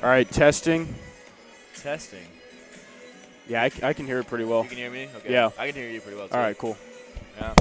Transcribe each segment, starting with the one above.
All right, testing. Testing. Yeah, I can hear it pretty well. You can hear me? Okay. Yeah. I can hear you pretty well, too. All right, cool. Yeah.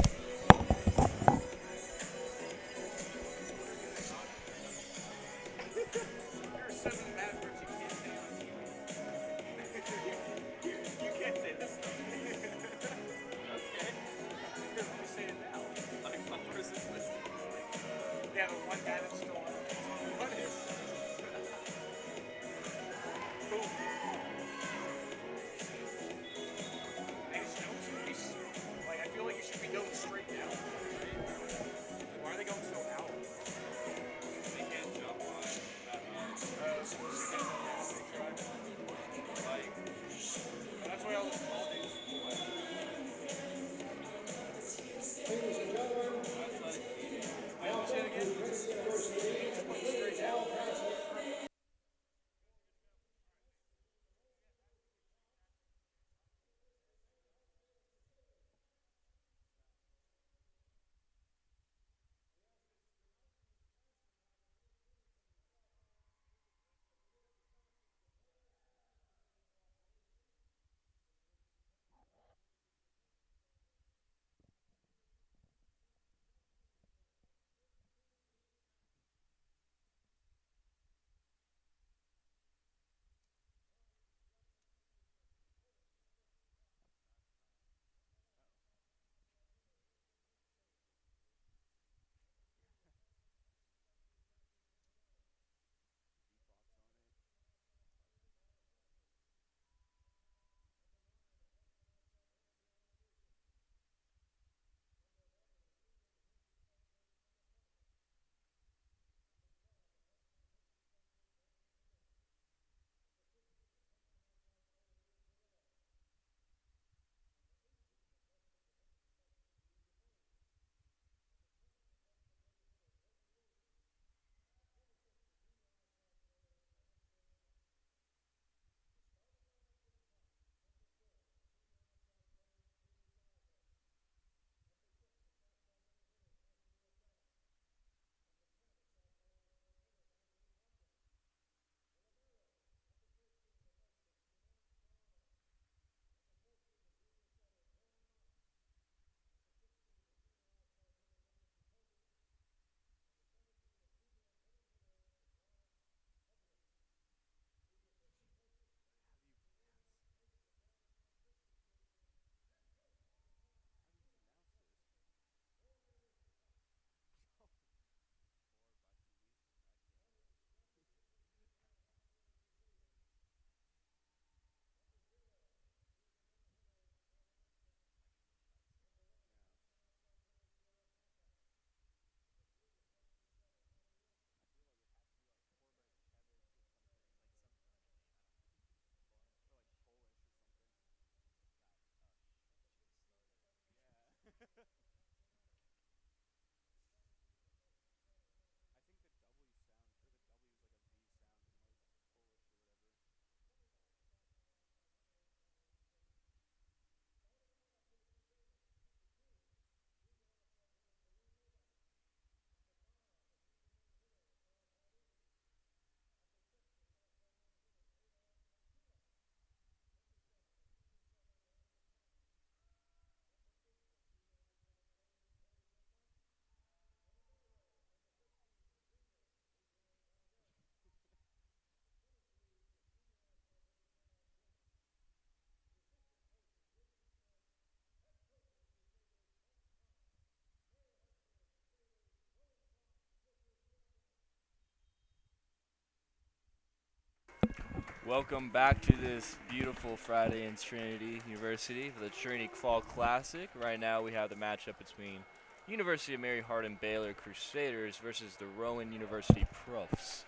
Welcome back to this beautiful Friday in Trinity University for the Trinity Fall Classic. Right now we have the matchup between University of Mary Hardin-Baylor Crusaders versus the Rowan University Profs,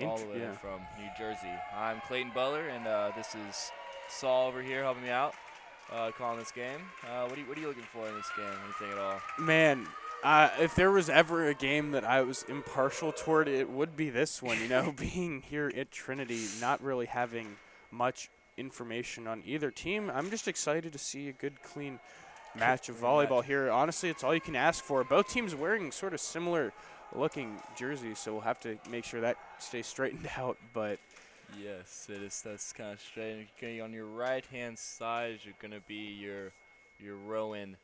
all the way from New Jersey. I'm Clayton Butler, and this is Saul over here helping me out, calling this game. What are you looking for in this game? Anything at all? Man, if there was ever a game that I was impartial toward, it would be this one. You know, being here at Trinity, not really having much information on either team. I'm just excited to see a good, clean match of volleyball here. Honestly, it's all you can ask for. Both teams wearing sort of similar looking jerseys, so we'll have to make sure that stays straightened out. But Yes, it is. That's kind of straight. Okay, on your right-hand side, you're gonna be your Rowan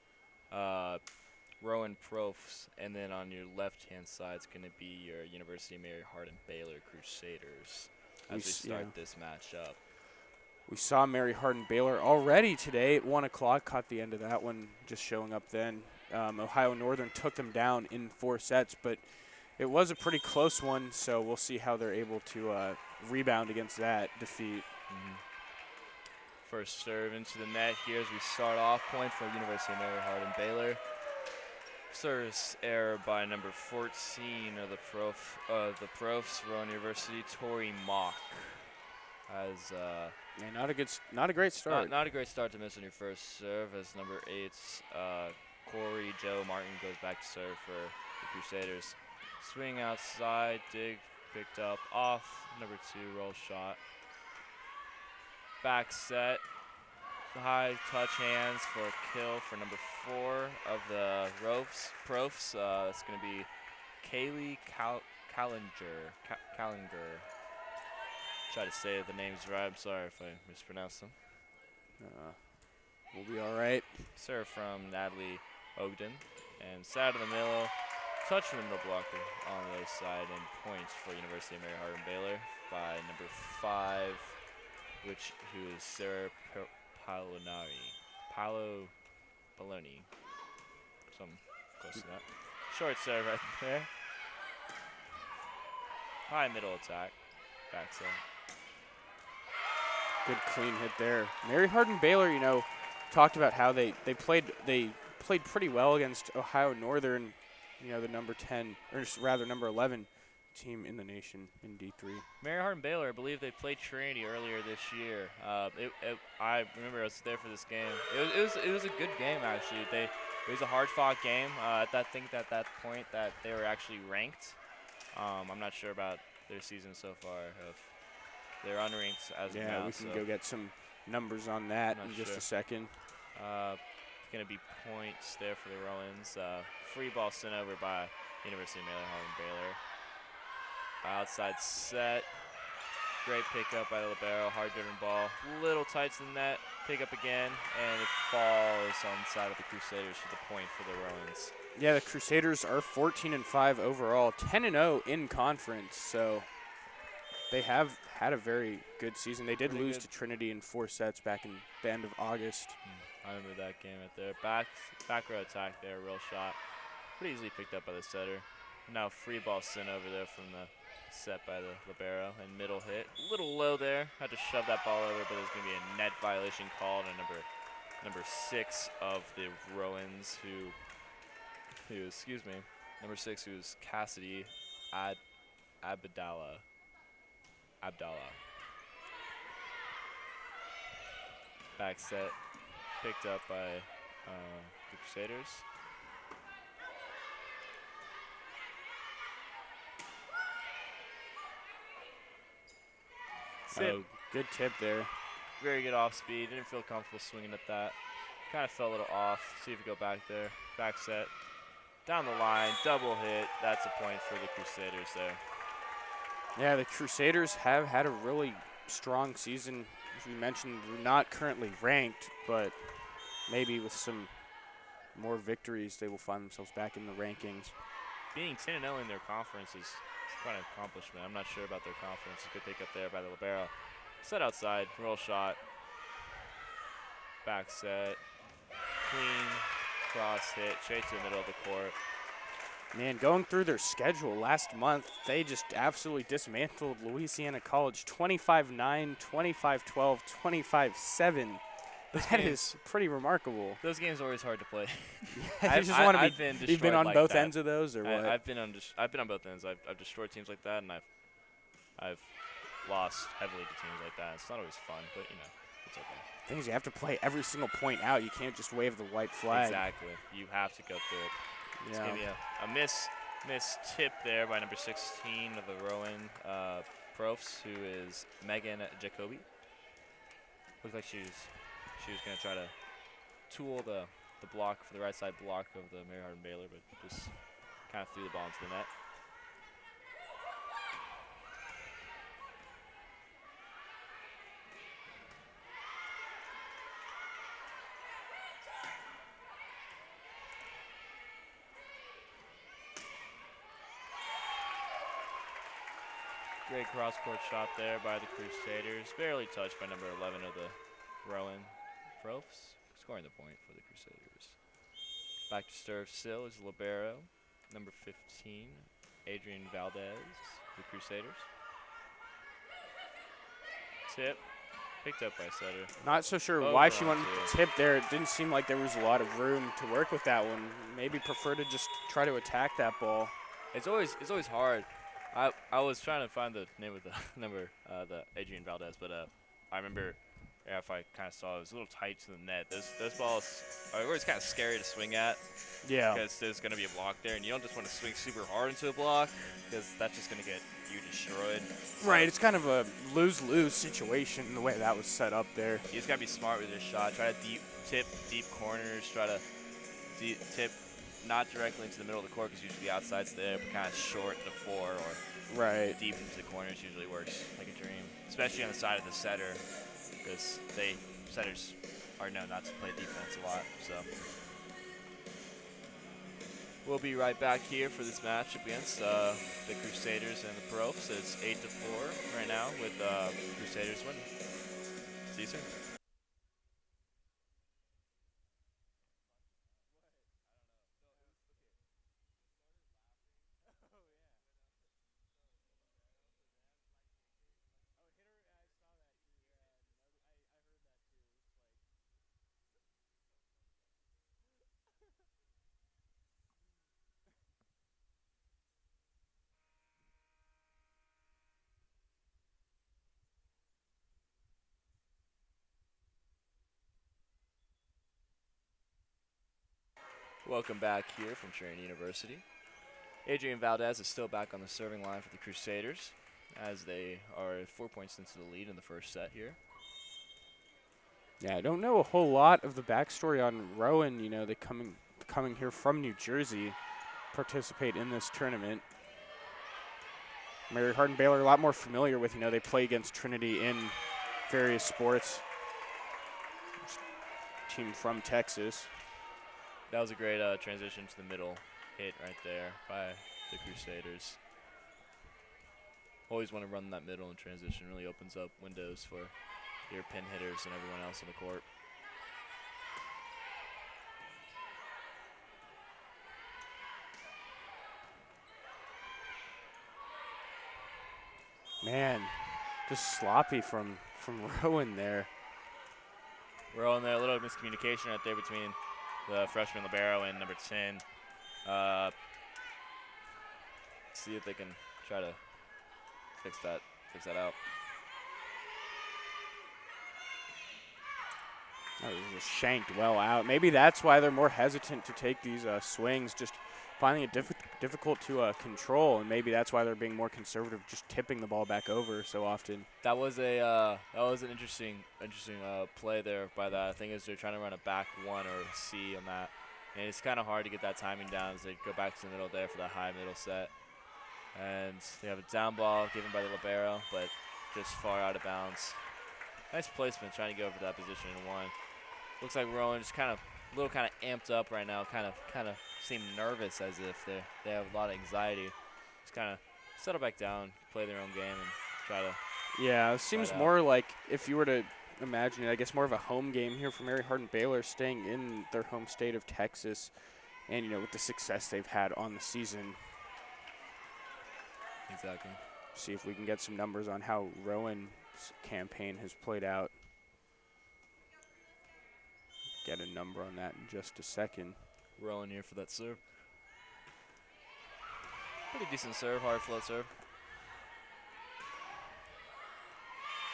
Profs, and then on your left-hand side is gonna be your University of Mary Hardin-Baylor Crusaders as we start this matchup. We saw Mary Hardin-Baylor already today at 1 o'clock. Caught the end of that one, just showing up then. Ohio Northern took them down in 4 sets, but it was a pretty close one, so we'll see how they're able to rebound against that defeat. First serve into the net here as we start off. Point for University of Mary Hardin-Baylor. Service error by number 14 of the Profs, Rowan University, Tori Mock. As not a great start. Not a great start to miss on your first serve, as number 8's Corey Joe Martin goes back to serve for the Crusaders. Swing outside, dig, picked up, off, number 2, roll shot. Back set, high touch hands for a kill for number 4 of the Profs. It's going to be Kaylee Callinger. Try to say the names right. I'm sorry if I mispronounced them. We'll be all right. Serve from Natalie Ogden. And side of the middle, touch from the middle blocker on the other side, and points for University of Mary Hardin-Baylor by number 5, who is Sarah Palo Baloney. Something close to that. Short serve right there. High middle attack. Back set. Good clean hit there. Mary Hardin-Baylor, talked about how they played pretty well against Ohio Northern, the number 10, or rather number 11 team in the nation in D3. Mary Hardin-Baylor, I believe they played Trinity earlier this year. I remember I was there for this game. It was a good game actually. It was a hard-fought game. I think at that point that they were actually ranked. I'm not sure about their season so far. They're unranked as of now. Yeah, we can go get some numbers on that in just a second. Going to be points there for the Rowans. Free ball sent over by University of Mary Hardin-Baylor. Outside set. Great pickup by the libero. Hard-driven ball. Little tight to the net. Pick up again, and it falls on the side of the Crusaders for the point for the Rowans. Yeah, the Crusaders are 14-5 overall, 10-0 in conference, so they have had a very good season. They did lose to Trinity in 4 sets back in the end of August. I remember that game right there. Back row attack there, real shot. Pretty easily picked up by the setter. Now free ball sent over there from the set by the libero, and middle hit. A little low there. Had to shove that ball over, but there's going to be a net violation called on number 6 of the Rowans, number 6, who's Cassidy Abdallah. Back set, picked up by the Crusaders. Oh, good tip there. Very good off speed. Didn't feel comfortable swinging at that. Kind of felt a little off. See if we go back there. Back set. Down the line. Double hit. That's a point for the Crusaders there. Yeah, the Crusaders have had a really strong season. As we mentioned, they're not currently ranked, but maybe with some more victories, they will find themselves back in the rankings. Being 10-0 in their conference is quite an accomplishment. I'm not sure about their conference. Good pick up there by the libero. Set outside, roll shot. Back set. Clean cross hit, straight to the middle of the court. Man, going through their schedule last month, they just absolutely dismantled Louisiana College 25-9, 25-12, 25-7. That is pretty remarkable. Those games are always hard to play. Yeah, you've been on both ends of those, or what? I've been on both ends. I've destroyed teams like that, and I've lost heavily to teams like that. It's not always fun, but it's okay. Things you have to play every single point out. You can't just wave the white flag. Exactly. You have to go through it. It's going to be a miss tip there by number 16 of the Rowan Profs, who is Megan Jacoby. Looks like she was going to try to tool the block for the right side block of the Mary Hardin-Baylor, but just kind of threw the ball into the net. Great cross-court shot there by the Crusaders. Barely touched by number 11 of the Rowan Profs, scoring the point for the Crusaders. Back to serve still is libero, number 15, Adrian Valdez, the Crusaders. Tip, picked up by Sutter. Not so sure Over why she on wanted two. to tip there. It didn't seem like there was a lot of room to work with that one. Maybe prefer to just try to attack that ball. It's always hard. I was trying to find the name of the number, the Adrian Valdez, but I remember if I kind of saw it was a little tight to the net. Those balls are always kind of scary to swing at. Yeah. Because there's going to be a block there, and you don't just want to swing super hard into a block because that's just going to get you destroyed. Right, it's kind of a lose-lose situation the way that was set up there. You just got to be smart with your shot. Try to tip deep corners. Try to tip not directly into the middle of the court because usually the outside's there, but kind of short to floor or right deep into the corners usually works like a dream, especially on the side of the setter because setters are known not to play defense a lot. So we'll be right back here for this match against the Crusaders and the Profs. It's 8-4 right now with Crusaders winning. See you soon. Welcome back here from Trinity University. Adrian Valdez is still back on the serving line for the Crusaders as they are 4 points into the lead in the first set here. Yeah, I don't know a whole lot of the backstory on Rowan. You know, they coming here from New Jersey, participate in this tournament. Mary Hardin-Baylor a lot more familiar with. You know, they play against Trinity in various sports. Team from Texas. That was a great transition to the middle hit right there by the Crusaders. Always want to run that middle in transition. Really opens up windows for your pin hitters and everyone else on the court. Man, just sloppy from Rowan there. We're on there, a little miscommunication right there between the freshman libero and number 10. See if they can try to fix that out. That was just shanked well out. Maybe that's why they're more hesitant to take these swings, just finding it difficult to control, and maybe that's why they're being more conservative, just tipping the ball back over so often. That was an interesting play there by that. I think is they're trying to run a back one or a C on that, and it's kind of hard to get that timing down as they go back to the middle there for that high middle set. And they have a down ball given by the libero, but just far out of bounds. Nice placement trying to go for that position in one. Looks like Rowan just kind of amped up right now, kind of seem nervous as if they have a lot of anxiety. Just kind of settle back down, play their own game, and try to. Yeah, it seems more like if you were to imagine it, I guess more of a home game here for Mary Hardin-Baylor, staying in their home state of Texas, and you know with the success they've had on the season. Exactly. See if we can get some numbers on how Rowan's campaign has played out. Get a number on that in just a second. Rowan here for that serve. Pretty decent serve, hard float serve.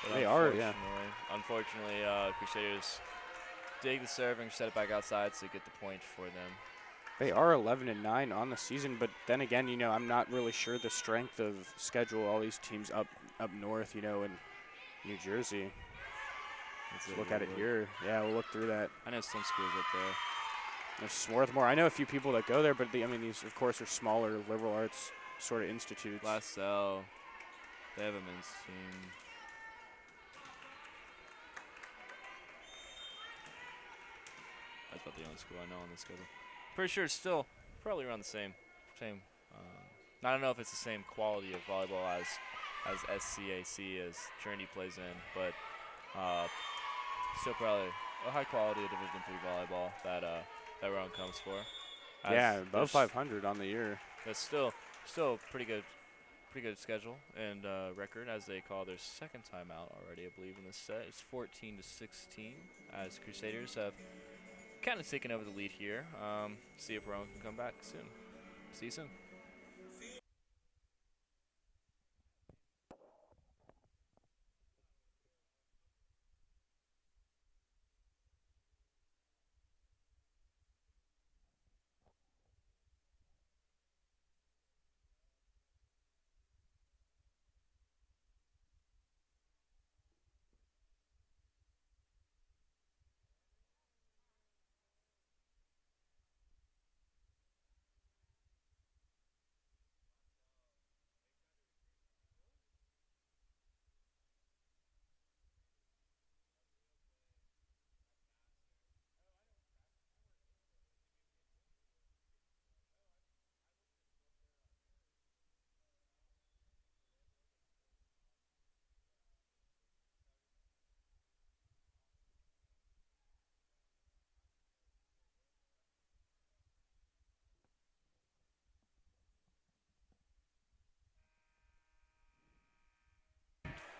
But they are, yeah. Unfortunately, Crusaders dig the serve and set it back outside to get the point for them. They are 11-9 on the season, but then again, you know, I'm not really sure the strength of schedule. All these teams up north, you know, in New Jersey. Let's look at it here. Yeah, we'll look through that. I know some schools up there. There's Swarthmore. I know a few people that go there, but I mean, these, of course, are smaller liberal arts sort of institutes. LaSalle, they have a men's team. That's about the only school I know on the schedule. Pretty sure it's still probably around the same. I don't know if it's the same quality of volleyball as as SCAC as Trinity plays in, but still probably a high quality Division III volleyball that Rowan comes for. Yeah, above 500 on the year. That's still pretty good schedule and record as they call their second timeout already, I believe, in this set. It's 14-16 as Crusaders have kind of taken over the lead here. See if Rowan can come back soon. See you soon.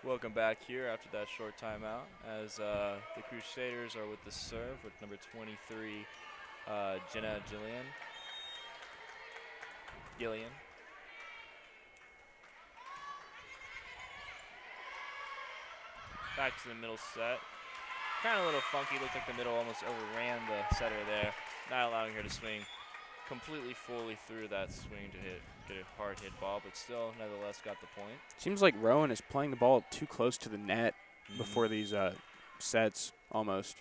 Welcome back here after that short timeout as the Crusaders are with the serve with number 23, Jenna Gillian. Back to the middle set. Kind of a little funky. Looked like the middle almost overran the setter there, not allowing her to swing completely fully through that swing to get a hard hit ball, but still nevertheless got the point. Seems like Rowan is playing the ball too close to the net before these sets almost.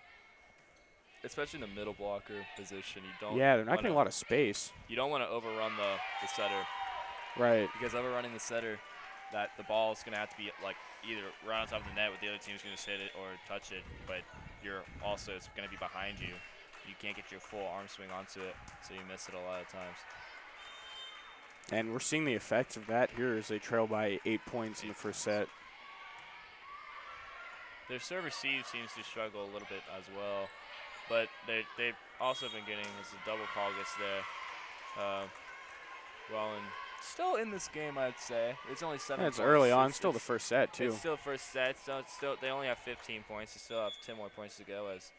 Especially in the middle blocker position. You don't. Yeah, they're not getting a lot of space. You don't want to overrun the setter. Right. Because overrunning the setter, that the ball is going to have to be like either right on top of the net with the other team's going to hit it or touch it, but it's going to be behind you. You can't get your full arm swing onto it, so you miss it a lot of times. And we're seeing the effects of that here as they trail by 8 points in the first set. Their serve receive seems to struggle a little bit as well, but they've also been getting, as a double call gets there, Rowan still in this game, I'd say. It's only 7 points. It's early on, still the first set, too. It's still first set, so it's still, they only have 15 points. They still have 10 more points to go, as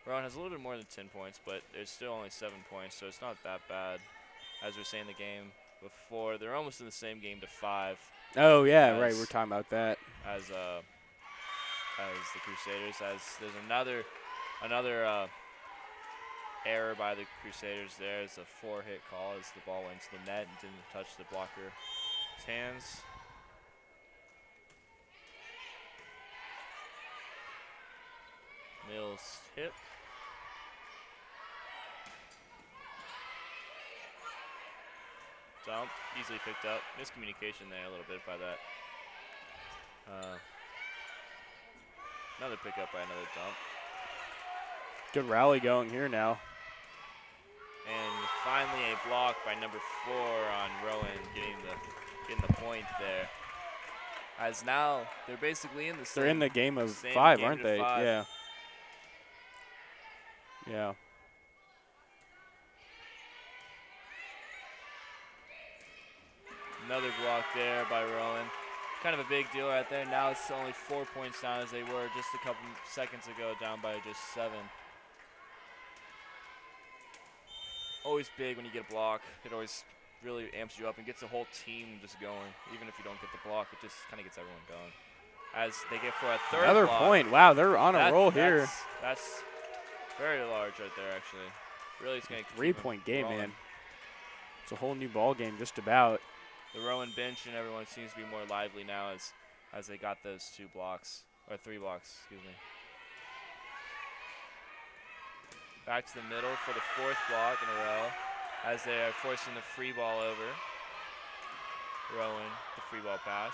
Rowan has a little bit more than 10 points, but there's still only 7 points, so it's not that bad. As we were saying the game before, they're almost in the same game to 5. Oh, yeah, right. We're talking about that. As the Crusaders, as there's another error by the Crusaders there. It's a 4-hit call as the ball went to the net and didn't touch the blocker's hands. Mills hit. Dump, easily picked up. Miscommunication there a little bit by that. Another pickup by another dump. Good rally going here now. And finally a block by number 4 on Rowan, getting the point there. As now they're basically in the same. They're in the game of 5, aren't they? 5. Yeah. Yeah. Another block there by Rowan. Kind of a big deal right there. Now it's only 4 points down as they were just a couple seconds ago, down by just 7. Always big when you get a block. It always really amps you up and gets the whole team just going. Even if you don't get the block, it just kind of gets everyone going. As they get for a third Another block. point. Wow, they're on a roll here. That's very large right there, actually. Really, it's going to 3-point game, man. It's a whole new ball game, just about. The Rowan bench and everyone seems to be more lively now as they got those 2 blocks, or 3 blocks, excuse me. Back to the middle for the 4th block in a row as they are forcing the free ball over. Rowan, the free ball pass.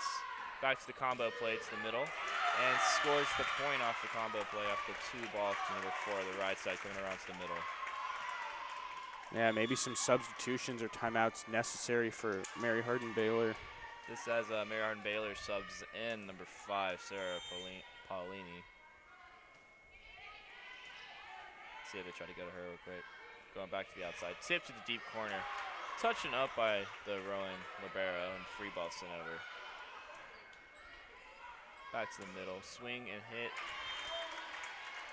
Back to the combo play to the middle and scores the point off the combo play off the 2 ball to number 4, the right side coming around to the middle. Yeah, maybe some substitutions or timeouts necessary for Mary Hardin-Baylor. This has Mary Hardin-Baylor subs in number 5, Sarah Paolini. See if they try to go to her real quick. Going back to the outside. Tip to the deep corner. Touching up by the Rowan libero and free ball sent over. Back to the middle. Swing and hit.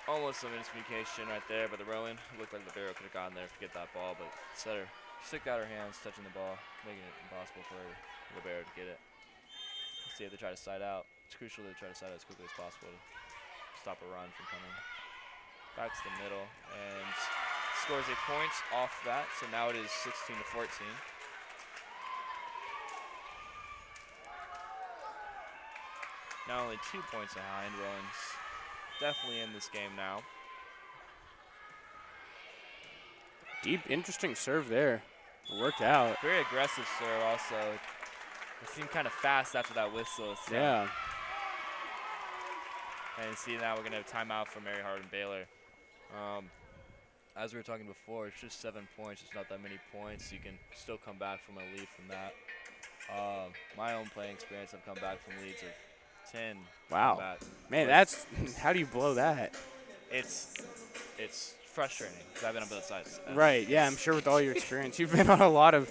Almost some miscommunication right there by the Rowan. Looked like the libero could have gotten there to get that ball, but setter sticked out her hands, touching the ball, making it impossible for libero to get it. Let's see if they try to side out. It's crucial that they try to side out as quickly as possible to stop a run from coming. Back to the middle and scores 8 points off that, so now it is 16-14. Now only 2 points behind. Rowan's definitely in this game now. Deep, interesting serve there. It worked out. Very aggressive serve also. It seemed kind of fast after that whistle. So. Yeah. And see, now we're going to have timeout for Mary Hardin-Baylor. As we were talking before, it's just 7 points. It's not that many points. You can still come back from a lead from that. My own playing experience, I've come back from leads of 10. Wow. Man, that's how do you blow that? It's frustrating because I've been on both sides. Right. Yeah, I'm sure with all your experience, you've been on a lot of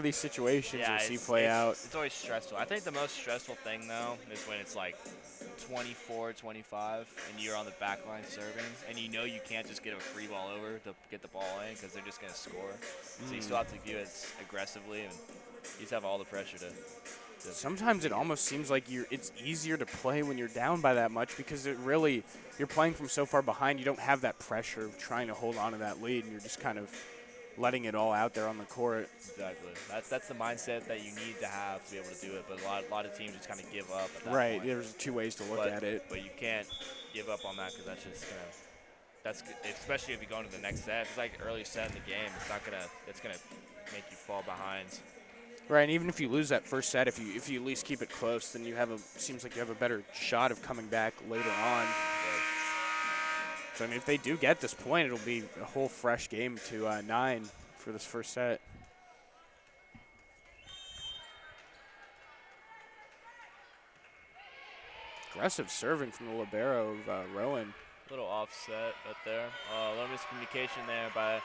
these situations yeah, you see play out. It's always stressful. I think the most stressful thing though is when it's like 24-25 and you're on the back line serving and you know you can't just get a free ball over to get the ball in because they're just going to score. So you still have to view it aggressively and you just have all the pressure to sometimes it almost seems like it's easier to play when you're down by that much because you're playing from so far behind. You don't have that pressure of trying to hold on to that lead, and you're just kind of letting it all out there on the court. Exactly. That's the mindset that you need to have to be able to do it. But a lot of teams just kind of give up at that point. There's 2 ways to look at it. But you can't give up on that because that's just gonna. That's especially if you go into the next set. If it's like early set in the game. It's gonna make you fall behind. Right, and even if you lose that first set, if you at least keep it close, then seems like you have a better shot of coming back later on. Right. So I mean, if they do get this point, it'll be a whole fresh game to 9 for this first set. Aggressive serving from the libero of Rowan. Little offset right there. A little miscommunication there by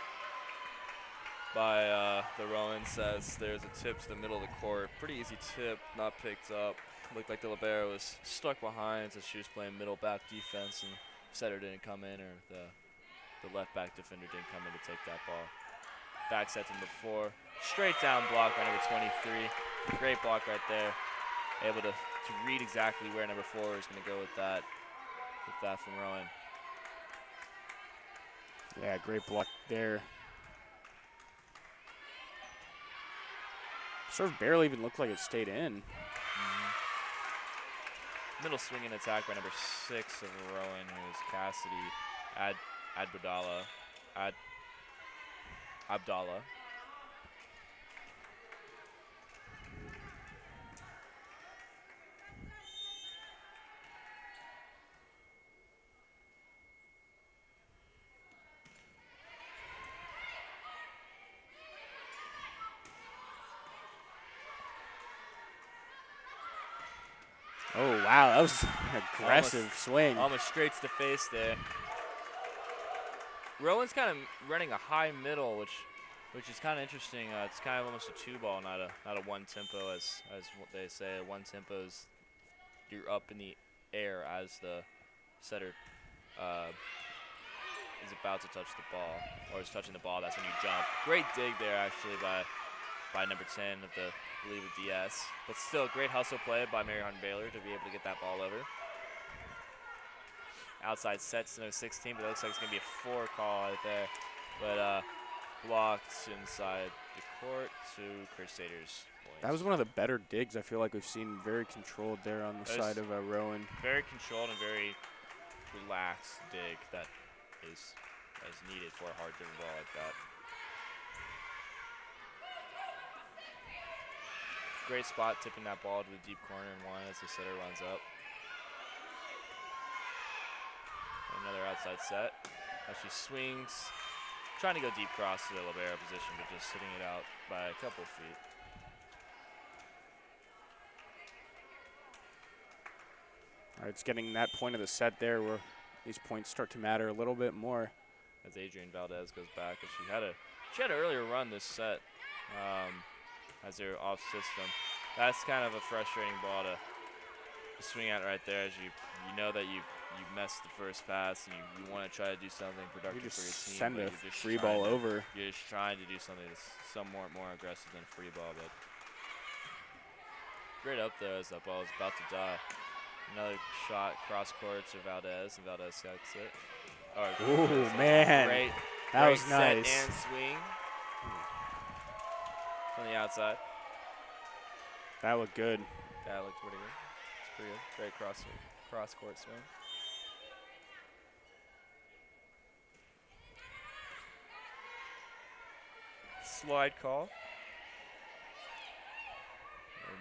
the Rowan. Says there's a tip to the middle of the court. Pretty easy tip, not picked up. Looked like the libero was stuck behind since she was playing middle back defense and setter didn't come in, or the left back defender didn't come in to take that ball. Back set to number 4. Straight down block by number 23. Great block right there. Able to read exactly where number 4 is going to go with that from Rowan. Yeah, great block there. Sort of barely even looked like it stayed in. Middle swinging attack by number 6 of Rowan, who is Cassidy Abdallah. Oh, wow, that was an aggressive swing. Almost straight to the face there. Rowan's kind of running a high middle, which is kind of interesting. It's kind of almost a 2-ball, not a one tempo, as what they say. One tempo is you're up in the air as the setter is about to touch the ball, or is touching the ball. That's when you jump. Great dig there, actually, by number 10 of the, I believe, of DS. But still, great hustle play by Mary Hardin-Baylor to be able to get that ball over. Outside sets to 16, but it looks like it's going to be a 4 call right there. But blocked inside the court to Crusaders. Points. That was one of the better digs I feel like we've seen. Very controlled there on the side of Rowan. Very controlled and very relaxed dig that is needed for a hard-driven ball like that. Great spot tipping that ball to the deep corner and 1 as the setter runs up. Another outside set as she swings, trying to go deep cross to the libero position, but just hitting it out by a couple feet. right, it's getting that point of the set there where these points start to matter a little bit more. As Adrian Valdez goes back, and she had an earlier run this set as they're off system. That's kind of a frustrating ball to swing at right there, as you know that you messed the first pass and you want to try to do something productive for your team. Send a just free ball over. You're just trying to do something that's somewhat more aggressive than a free ball, but great up there as that ball is about to die. Another shot cross court to Valdez, and Valdez sucks it. Oh man, that was nice. Set and swing from the outside. That looked good. That looked pretty good. It's pretty good. Great cross court swing. Slide call.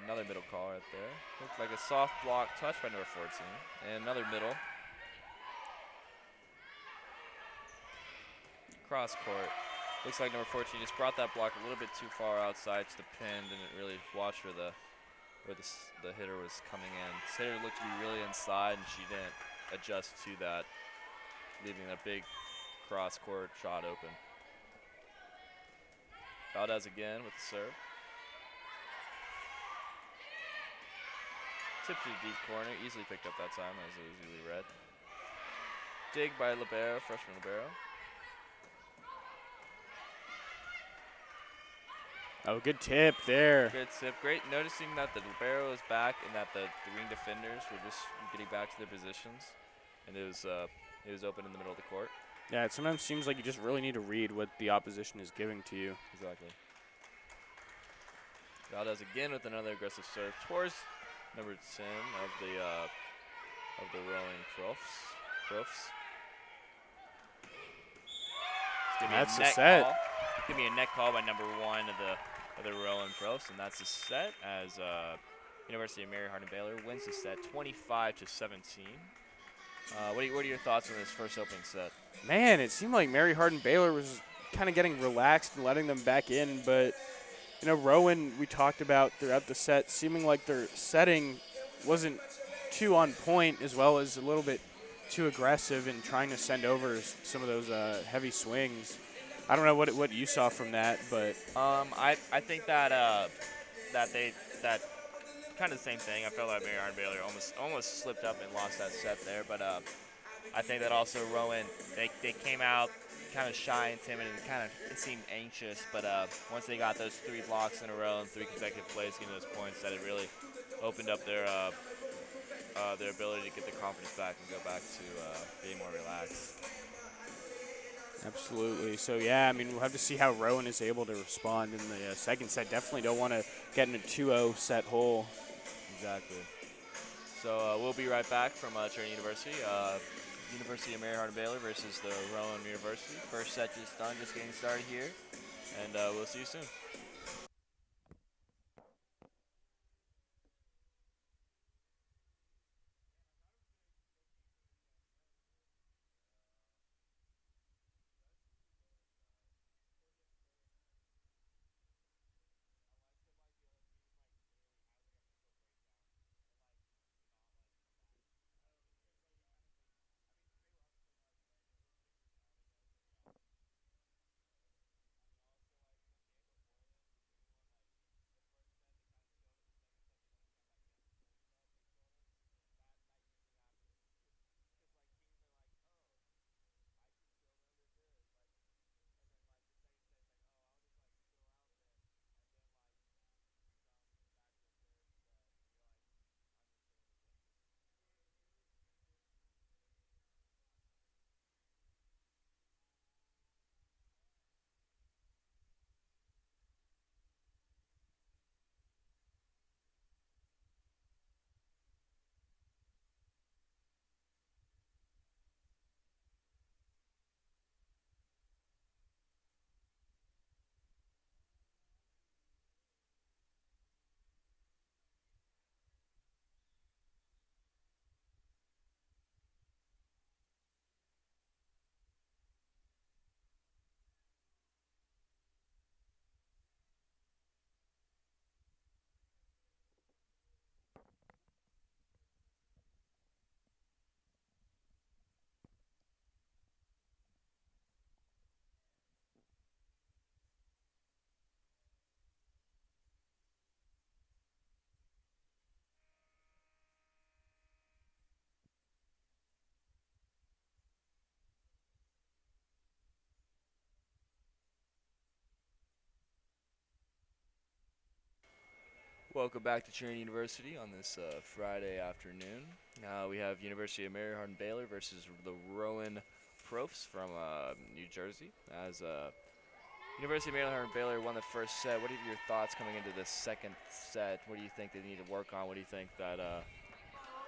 Another middle call right there. Looked like a soft block touch by number 14. And another middle. Cross court. Looks like number 14 just brought that block a little bit too far outside to the pin. Didn't really watch where the hitter was coming in. This hitter looked to be really inside, and she didn't adjust to that, leaving a big cross court shot open. Valdez again with the serve. Tip to the deep corner, easily picked up that time, as it was easily read. Dig by libero, freshman libero. Oh, good tip there. Good tip. Great noticing that the libero is back and that the wing defenders were just getting back to their positions, and it was open in the middle of the court. Yeah, it sometimes seems like you just really need to read what the opposition is giving to you. Exactly. Valdez again with another aggressive serve towards number 10 of the rowing profs. That's the set. Give me a net call by number 1 of the rowing profs, and that's the set as University of Mary Hardin-Baylor wins the set 25-17. What are your thoughts on this first opening set? Man, it seemed like Mary Hardin-Baylor was kind of getting relaxed and letting them back in, but Rowan, we talked about throughout the set, seeming like their setting wasn't too on point, as well as a little bit too aggressive in trying to send over some of those heavy swings. I don't know what you saw from that, but I think that kind of the same thing. I felt like Mary Hardin-Baylor almost slipped up and lost that set there, but I think that also Rowan, they came out kind of shy and timid and it seemed anxious, but once they got those 3 blocks in a row and 3 consecutive plays getting those points, that it really opened up their ability to get their confidence back and go back to being more relaxed. Absolutely. So, yeah, I mean, we'll have to see how Rowan is able to respond in the second set. Definitely don't want to get in a 2-0 set hole. Exactly. So we'll be right back from Trinity University. University of Mary Hardin-Baylor versus the Rowan University. First set just done, just getting started here. And we'll see you soon. Welcome back to Trinity University on this Friday afternoon. We have University of Mary Hardin-Baylor versus the Rowan Profs from New Jersey. As University of Mary Hardin-Baylor won the first set, what are your thoughts coming into the second set? What do you think they need to work on? What do you think that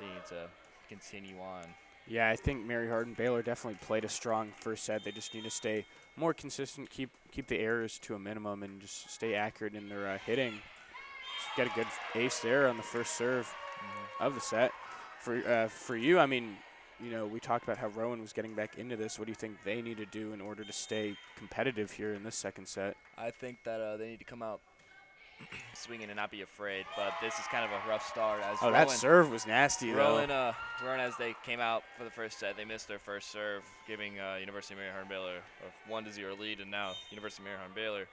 they need to continue on? Yeah, I think Mary Hardin-Baylor definitely played a strong first set. They just need to stay more consistent, keep the errors to a minimum, and just stay accurate in their hitting. Just get a good ace there on the first serve of the set. For you, I mean, you know, we talked about how Rowan was getting back into this. What do you think they need to do in order to stay competitive here in this second set? I think that they need to come out swinging and not be afraid, but this is kind of a rough start. As Rowan, that serve was nasty, Rowan, as they came out for the first set, they missed their first serve, giving University of Mary Hardin-Baylor a 1-0 lead, and now University of Mary Hardin-Baylor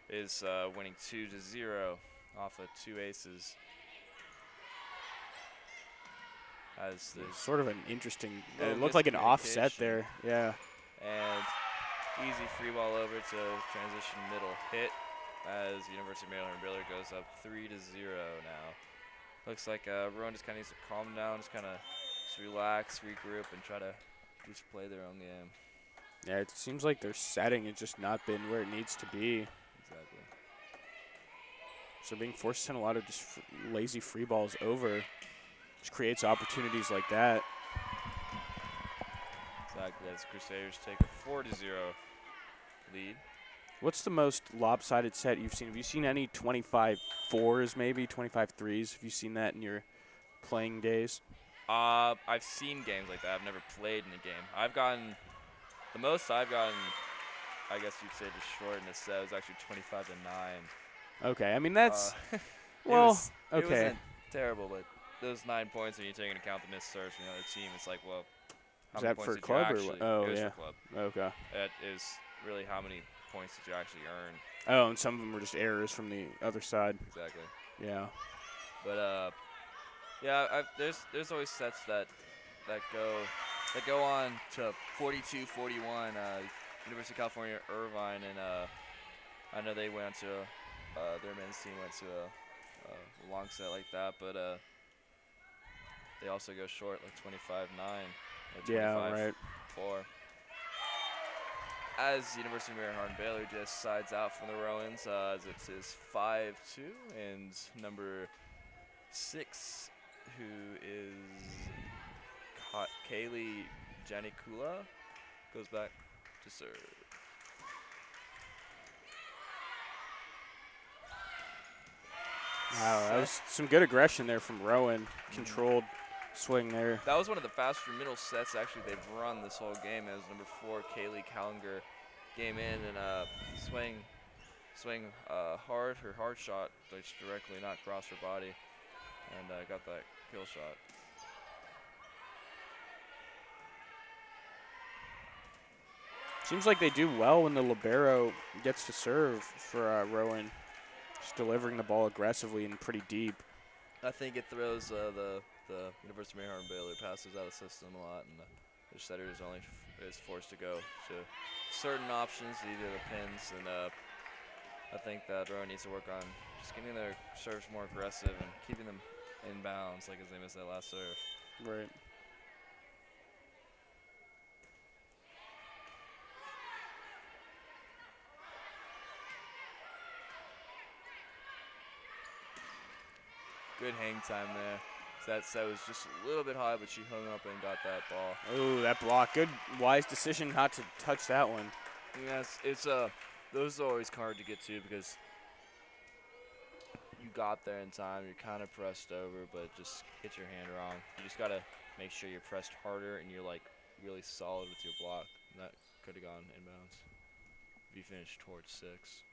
is winning 2-0 off of 2 aces. As sort of an interesting, it looked like an offset there, yeah. And easy free ball over to transition middle hit as University of Mary Hardin-Baylor goes up 3-0 now. Looks like Rowan just kind of needs to calm down, just kind of relax, regroup, and try to just play their own game. Yeah, it seems like their setting has just not been where it needs to be. Exactly. So being forced to send a lot of just lazy free balls over just creates opportunities like that. Exactly, as Crusaders take a 4-0 lead. What's the most lopsided set you've seen? Have you seen any 25 4s, maybe 25 3s? Have you seen that in your playing days? I've seen games like that. I've never played in a game. The most I've gotten, I guess you'd say, just short in a set was actually 25-9. Okay, I mean that's It okay. wasn't terrible, but those 9 points when you take into account the missed serves from the other team, it's like, well, how Is many that points for did club you or actually? what? Oh, it was yeah. for club. Okay. That is really how many points did you actually earn. Oh, and some of them were just errors from the other side. Exactly. Yeah. But yeah, there's always sets that go on to 42-41. University of California, Irvine, and I know they went to their men's team went to a long set like that, but they also go short like 25-9 or 25-4. Yeah, right. As University of Mary Hardin-Baylor just sides out from the Rowans, as it is 5-2, and number 6, who is Kaylee Janikula, goes back to serve. Wow, that was some good aggression there from Rowan. Controlled swing there. That was one of the faster middle sets actually they've run this whole game. As number 4, Kaylee Callinger, came in and swing hard. Her hard shot just directly not cross her body, and got that kill shot. Seems like they do well when the libero gets to serve for Rowan. Just delivering the ball aggressively and pretty deep. I think it throws the University of Mary Hardin-Baylor passes out of the system a lot, and the setter is forced to go to certain options, either the pins, and I think that Rowan needs to work on just getting their serves more aggressive and keeping them in bounds, like as they missed that last serve. Right. Good hang time there. That set was just a little bit high, but she hung up and got that ball. Oh, that block. Good, wise decision not to touch that one. Yes, those are always hard to get to because you got there in time. You're kind of pressed over, but just hit your hand wrong. You just got to make sure you're pressed harder and you're like really solid with your block. And that could have gone inbounds if you finished towards 6.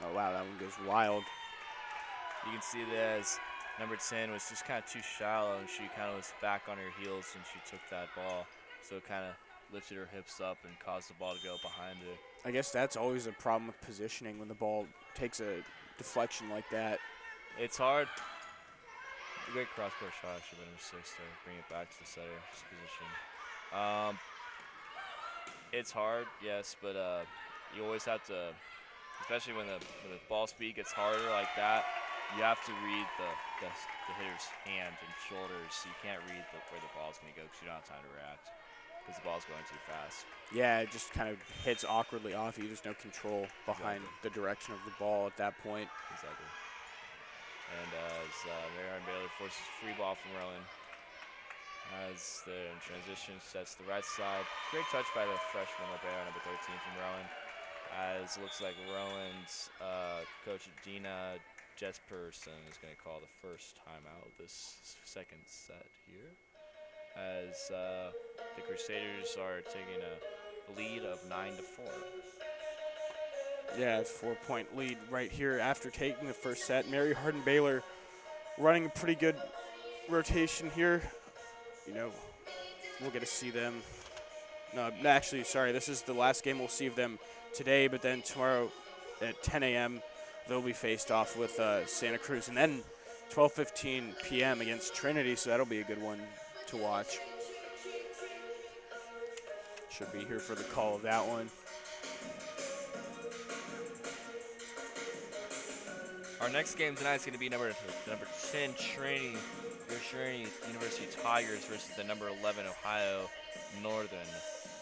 Oh, wow, that one goes wild. You can see that as number 10 was just kind of too shallow, and she kind of was back on her heels when she took that ball. So it kind of lifted her hips up and caused the ball to go behind her. I guess that's always a problem with positioning when the ball takes a deflection like that. It's hard. A great cross-court shot should have been a 6 to bring it back to the setter's position. It's hard, yes, but you always have to, especially when the ball speed gets harder like that, you have to read the hitter's hand and shoulders, so you can't read where the ball's going to go because you don't have time to react because the ball's going too fast. Yeah, it just kind of hits awkwardly off you. There's no control behind the direction of the ball at that point. Exactly. And as Mary Hardin-Baylor forces free ball from Rowan, as the transition sets the right side. Great touch by the freshman libero, number 13 from Rowan. As it looks like Rowan's coach Dina Jesperson is going to call the first timeout of this second set here. As the Crusaders are taking a lead of 9-4. Yeah, 4-point lead right here after taking the first set. Mary Hardin-Baylor running a pretty good rotation here. You know, we'll get to see them. No, actually, sorry, this is the last game we'll see of them today, but then tomorrow at 10 a.m. they'll be faced off with Santa Cruz, and then 12:15 p.m. against Trinity, so that'll be a good one to watch. Should be here for the call of that one. Our next game tonight is going to be number 10 Trinity University Tigers versus the number 11 Ohio Northern,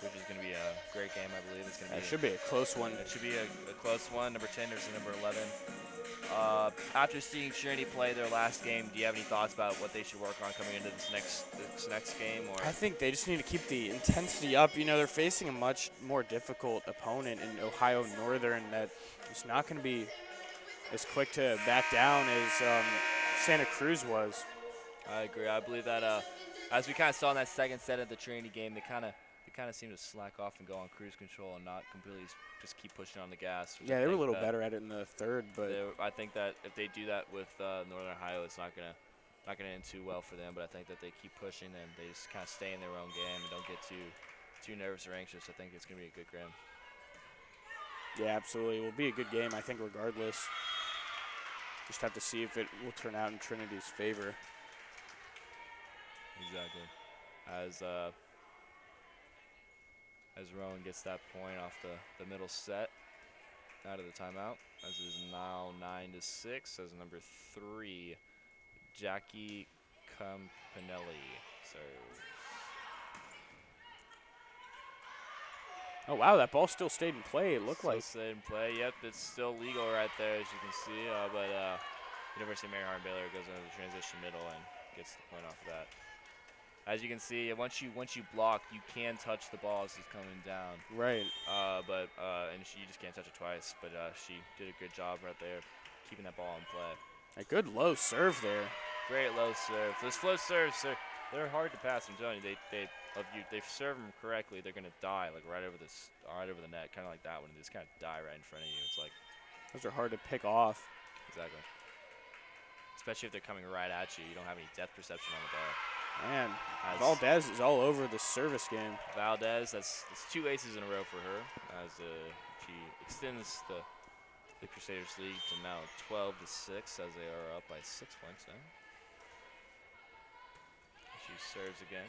which is going to be a great game, I believe. It's going to be. It should be a close one. It should be a close one. Number 10 versus number 11. After seeing Trinity play their last game, do you have any thoughts about what they should work on coming into this next game? Or I think they just need to keep the intensity up. You know, they're facing a much more difficult opponent in Ohio Northern that is not going to be as quick to back down as Santa Cruz was. I agree. I believe that as we kind of saw in that second set of the Trinity game, they kind of seem to slack off and go on cruise control and not completely just keep pushing on the gas. Yeah, they were a little better at it in the third, but I think that if they do that with Northern Ohio, it's not gonna end too well for them. But I think that they keep pushing and they just kind of stay in their own game and don't get too nervous or anxious. I think it's gonna be a good game. Yeah, absolutely. It will be a good game, I think, regardless. Just have to see if it will turn out in Trinity's favor. Exactly. As Rowan gets that point off the middle set out of the timeout, as it is now 9-6, as number 3, Jackie Campanelli serves. Oh, wow, that ball still stayed in play, it looked Still like. stayed in play. Yep, it's still legal right there, as you can see. But University of Mary Hardin-Baylor goes into the transition middle and gets the point off of that. As you can see, once you block, you can touch the ball as it's coming down. Right. And you just can't touch it twice. But she did a good job right there, keeping that ball in play. A good low serve there. Great low serve. Those float serves, they're hard to pass. I'm telling you, they serve them correctly, they're gonna die like right over the net, kind of like that one. They just kind of die right in front of you. It's like those are hard to pick off. Exactly. Especially if they're coming right at you. You don't have any depth perception on the ball. Man, Valdez is all over the service game. Valdez, that's 2 aces in a row for her as she extends the Crusaders lead to now 12-6 as they are up by 6 points now. She serves again.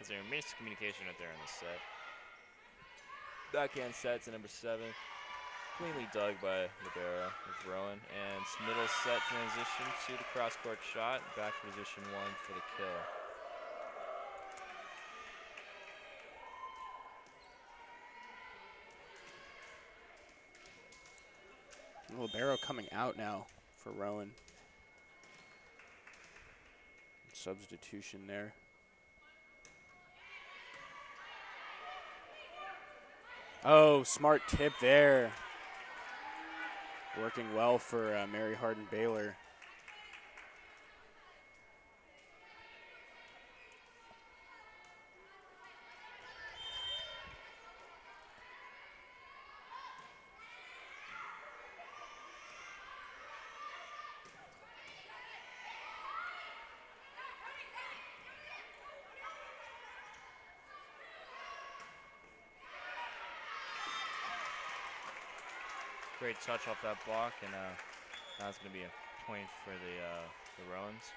As there miscommunication right there in the set. Backhand set to number 7. Cleanly dug by libero with Rowan. And middle set transition to the cross-court shot. Back position 1 for the kill. Libero coming out now for Rowan. Substitution there. Oh, smart tip there. Working well for Mary Hardin-Baylor. Great touch off that block, and now it's going to be a point for the Rowans.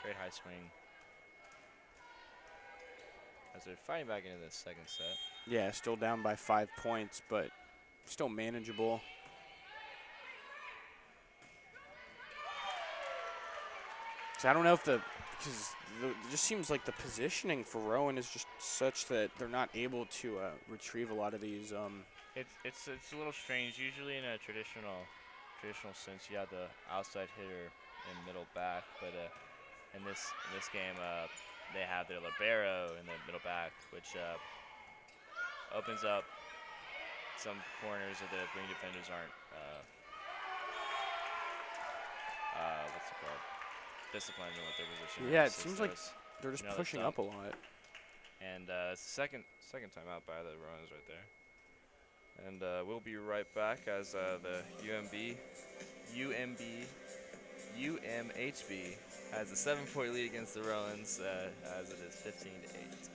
Great high swing. as they're fighting back into the second set. Yeah, still down by 5 points, but still manageable. So I don't know if because it just seems like the positioning for Rowan is just such that they're not able to retrieve a lot of these. It's a little strange. Usually in a traditional sense, you have the outside hitter and middle back, but in this game, they have their libero in the middle back, which opens up some corners that the wing defenders aren't what's it called? Disciplined in what their position is. Yeah, it seems like they're just pushing up a lot. And second timeout by the Rowans right there. And we'll be right back as the UMHB has a 7-point lead against the Rowans as it is 15-8.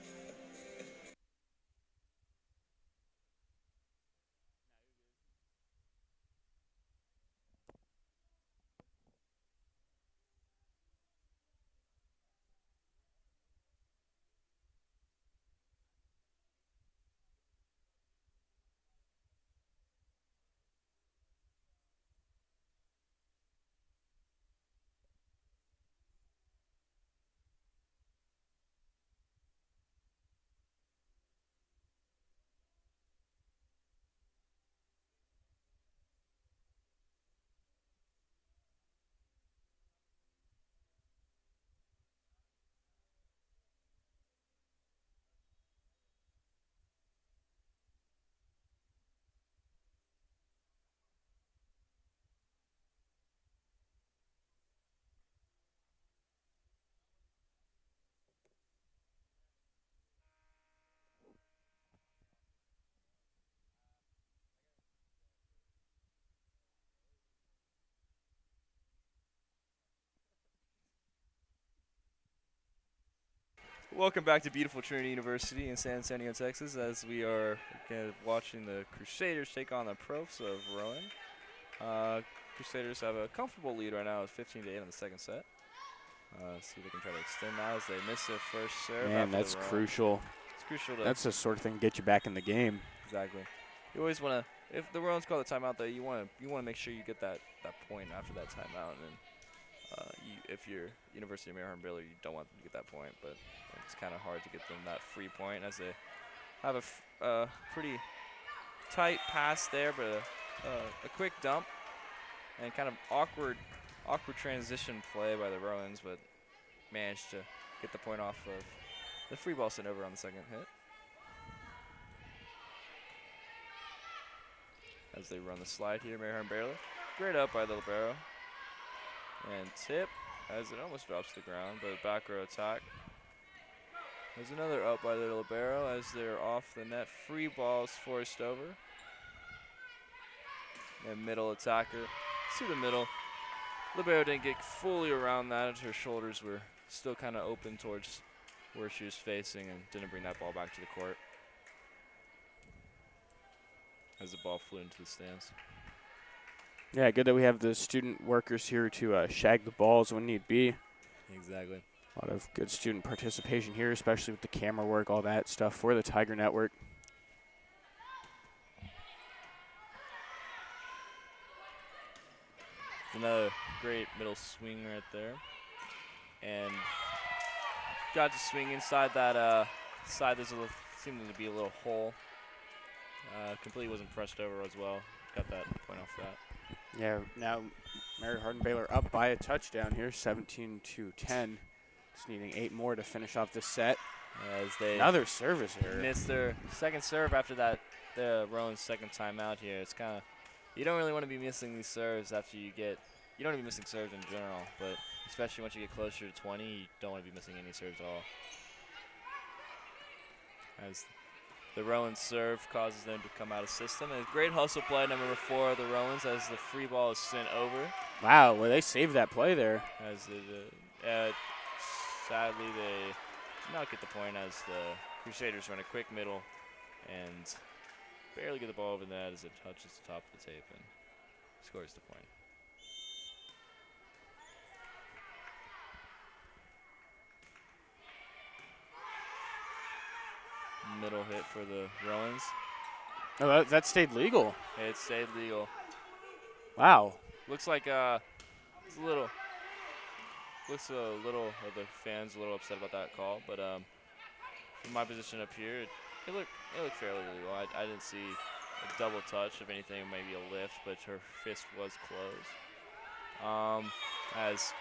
Welcome back to beautiful Trinity University in San Antonio, Texas, as we are watching the Crusaders take on the Profs of Rowan. Crusaders have a comfortable lead right now, 15-8 on the second set. See if they can try to extend that as they miss their first serve. Man, that's crucial. It's crucial. That's the sort of thing to get you back in the game. Exactly. You always want to, if the Rowans call the timeout, though, you want to make sure you get that point after that timeout. And if you're University of Mary Hardin-Baylor, you don't want them to get that point, but it's kind of hard to get them that free point as they have a pretty tight pass there, but a quick dump and kind of awkward transition play by the Rowans, but managed to get the point off of the free ball sent over on the second hit. As they run the slide here, Mary Hardin-Baylor. Great up by the libero. And tip as it almost drops to the ground, but back row attack. There's another up by the libero as they're off the net. Free ball's forced over. And middle attacker to the middle. Libero didn't get fully around that as her shoulders were still kind of open towards where she was facing and didn't bring that ball back to the court as the ball flew into the stands. Yeah, good that we have the student workers here to shag the balls when need be. Exactly. A lot of good student participation here, especially with the camera work, all that stuff for the Tiger Network. Another great middle swing right there. And got to swing inside that side. There's seeming to be a little hole. Completely wasn't pressed over as well. Got that point off that. Yeah, now Mary Hardin-Baylor up by a touchdown here, 17-10. Just needing 8 more to finish off this set. As they another service error. Missed their second serve after that, the Rowan's second timeout here. It's kind of, you don't really want to be missing these serves after you don't want to be missing serves in general, but especially once you get closer to 20, you don't want to be missing any serves at all. As the Rowan serve causes them to come out of system. And a great hustle play, number 4 of the Rowans, as the free ball is sent over. Wow, well, they saved that play there. As sadly, they did not get the point as the Crusaders run a quick middle and barely get the ball over the net as it touches the top of the tape and scores the point. middle hit for the Rowans. Oh, that stayed legal. It stayed legal. Wow. Looks like it's a little. Looks a little of the fans a little upset about that call, but from my position up here, it looked fairly legal. I didn't see a double touch. If anything, maybe a lift, but her fist was closed. As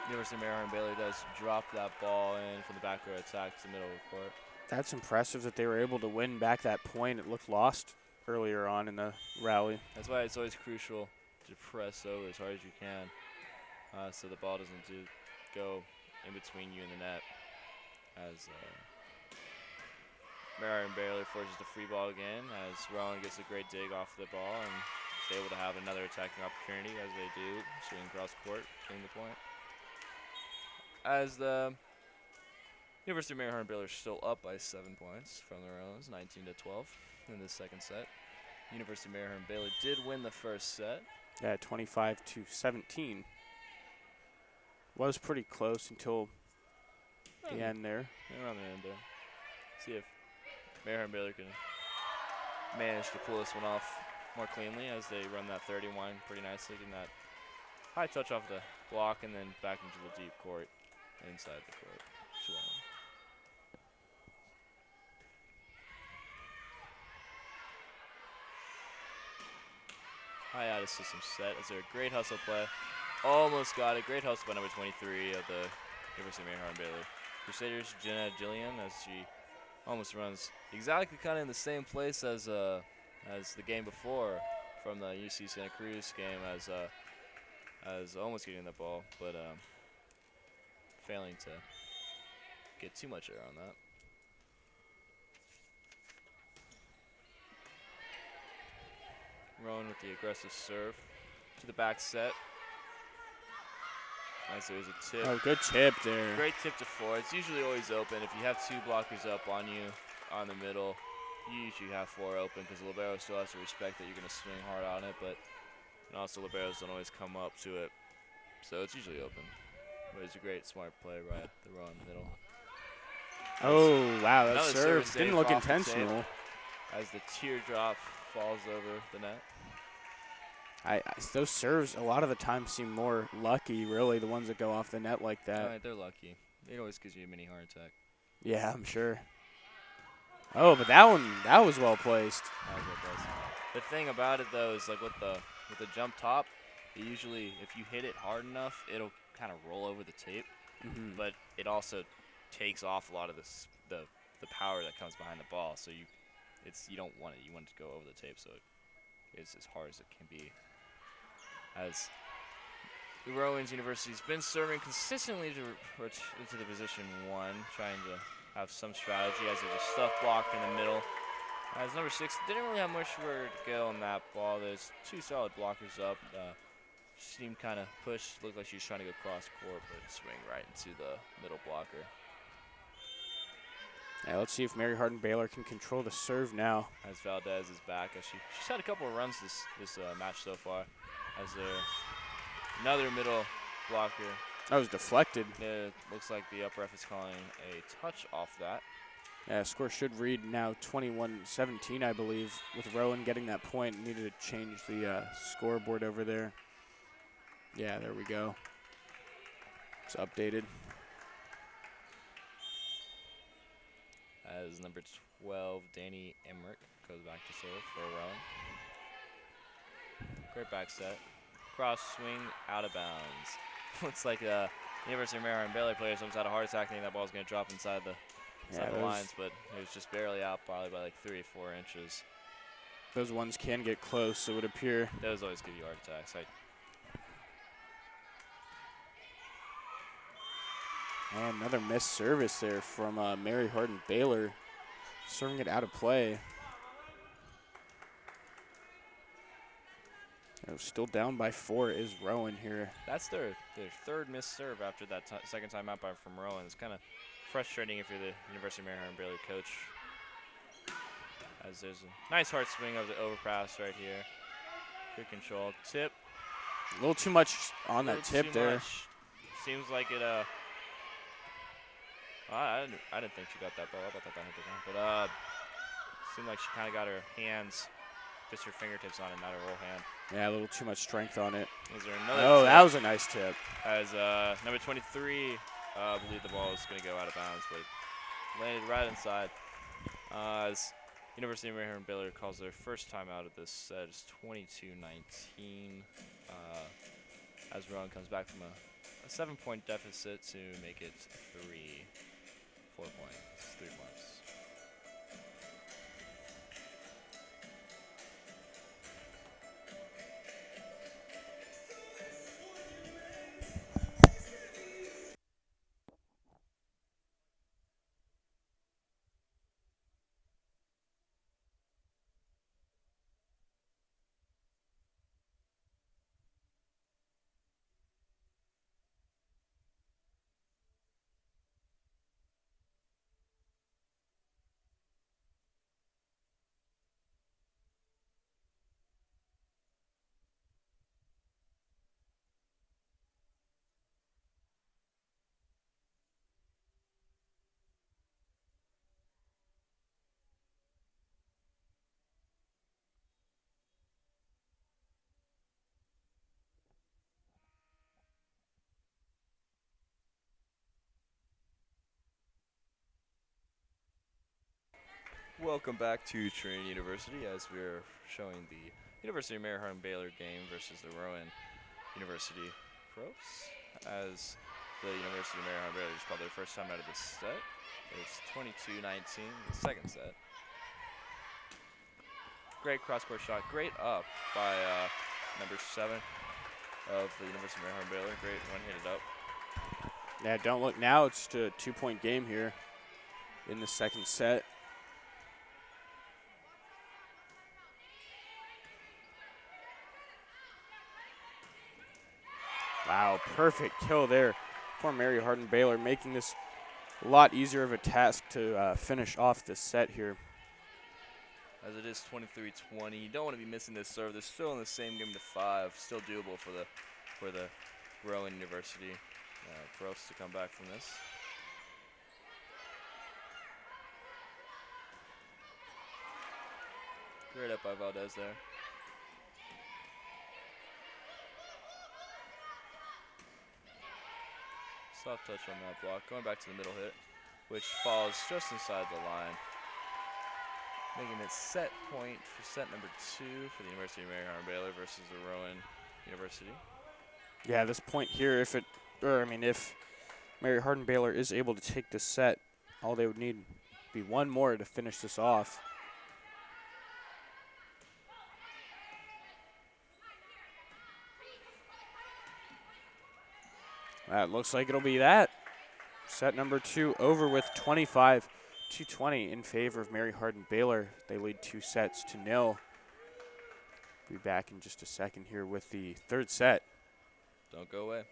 University of Mary Hardin-Baylor does drop that ball in from the back row attack to the middle of the court. That's impressive that they were able to win back that point. It looked lost earlier on in the rally. That's why it's always crucial to press over as hard as you can, so the ball doesn't go in between you and the net. As Mary Hardin-Baylor forces the free ball again, as Rowan gets a great dig off the ball and is able to have another attacking opportunity, as they do, swing across court, getting the point. As the University of Mary Hardin-Baylor is still up by 7 points from the Rowans, 19-12 in the second set. University of Mary Hardin-Baylor did win the first set. Yeah, 25-17. Was pretty close until the end there. Around the end there. See if Mary Hardin-Baylor can manage to pull this one off more cleanly as they run that 31 pretty nicely, getting that high touch off the block and then back into the deep court, inside the court. High out of system set. Is there a great hustle play? Almost got it. Great hustle by number 23 of the University of Mary Hardin-Baylor Crusaders, Jenna Jillian, as she almost runs exactly kind of in the same place as the game before from the UC Santa Cruz game, as almost getting the ball, but failing to get too much air on that. Rowan with the aggressive serve to the back set. Nice, there's a tip. Oh, good tip there. Great tip to four. It's usually always open. If you have two blockers up on you on the middle, you usually have four open because the libero still has to respect that you're going to swing hard on it, and also liberos don't always come up to it. So it's usually open. But it's a great, smart play right at the Rowan middle. Oh, wow, that Another serve didn't look off the intentional. As the teardrop falls over the net. Those serves a lot of the time seem more lucky, really, the ones that go off the net like that. Right, they're lucky. It always gives you a mini heart attack. Yeah, I'm sure. Oh, but that was well placed. The thing about it though is like with the jump top, it usually if you hit it hard enough, it'll kind of roll over the tape. Mm-hmm. But it also takes off a lot of the power that comes behind the ball. So you don't want it. You want it to go over the tape, so it's as hard as it can be. As the Rowan's University's been serving consistently into the position one, trying to have some strategy as there's a stuff blocked in the middle. As number 6 didn't really have much where to go on that ball. There's two solid blockers up. She seemed kind of pushed. Looked like she was trying to go cross court, but swing right into the middle blocker. Yeah, let's see if Mary Hardin-Baylor can control the serve now. As Valdez is back, as she's had a couple of runs this match so far. As another middle blocker. That was deflected. It looks like the up ref is calling a touch off that. Yeah, score should read now 21-17, I believe, with Rowan getting that point. Needed to change the scoreboard over there. Yeah, there we go. It's updated. As number 12, Danny Emmerich, goes back to serve for Rowan. Great back set. Cross swing, out of bounds. Looks like the University of Mary Hardin-Baylor players almost had a heart attack thinking that ball's going to drop inside the lines, but it was just barely out, probably by like 3 or 4 inches. Those ones can get close, it would appear. Those always give you heart attacks. And another missed service there from Mary Hardin-Baylor, serving it out of play. Still down by 4 is Rowan here. That's their third missed serve after that second time out by from Rowan. It's kind of frustrating if you're the University of Mary Hardin-Baylor coach. As there's a nice hard swing of the overpass right here. Good control. Tip. A little too much on that tip there. Seems like it I didn't think she got that ball. I thought that hit the ground. But seemed like she kind of got her hands, just her fingertips on it, not her whole hand. Yeah, a little too much strength on it. Is there another Oh, tip? that was a nice tip. As number 23 believed the ball was going to go out of bounds, but landed right inside. As University of Mary Hardin-Baylor calls their first time out of this set. It's 22-19. As Rowan comes back from a 7-point deficit to make it 4 points, 3 points. Welcome back to Trinity University as we're showing the University of Mary Hardin-Baylor game versus the Rowan University pros. As the University of Mary Hardin-Baylor just called their first time out of this set. It's 22-19, the second set. Great cross-court shot, great up by number 7 of the University of Mary Hardin-Baylor. Great one-handed up. Yeah, don't look now. It's just a 2-point game here in the second set. Wow, perfect kill there for Mary Hardin-Baylor, making this a lot easier of a task to finish off this set here. As it is 23-20, you don't want to be missing this serve. They're still in the same game to 5, still doable for the Rowan University pros to come back from this. Great up by Valdez there. Soft touch on that block. Going back to the middle hit, which falls just inside the line. Making it set point for set number 2 for the University of Mary Hardin-Baylor versus the Rowan University. Yeah, this point here, if Mary Hardin-Baylor is able to take this set, all they would need would be one more to finish this off. That looks like it'll be that. Set number 2 over with 25-20 in favor of Mary Hardin-Baylor. They lead 2 sets to 0. Be back in just a second here with the third set. Don't go away.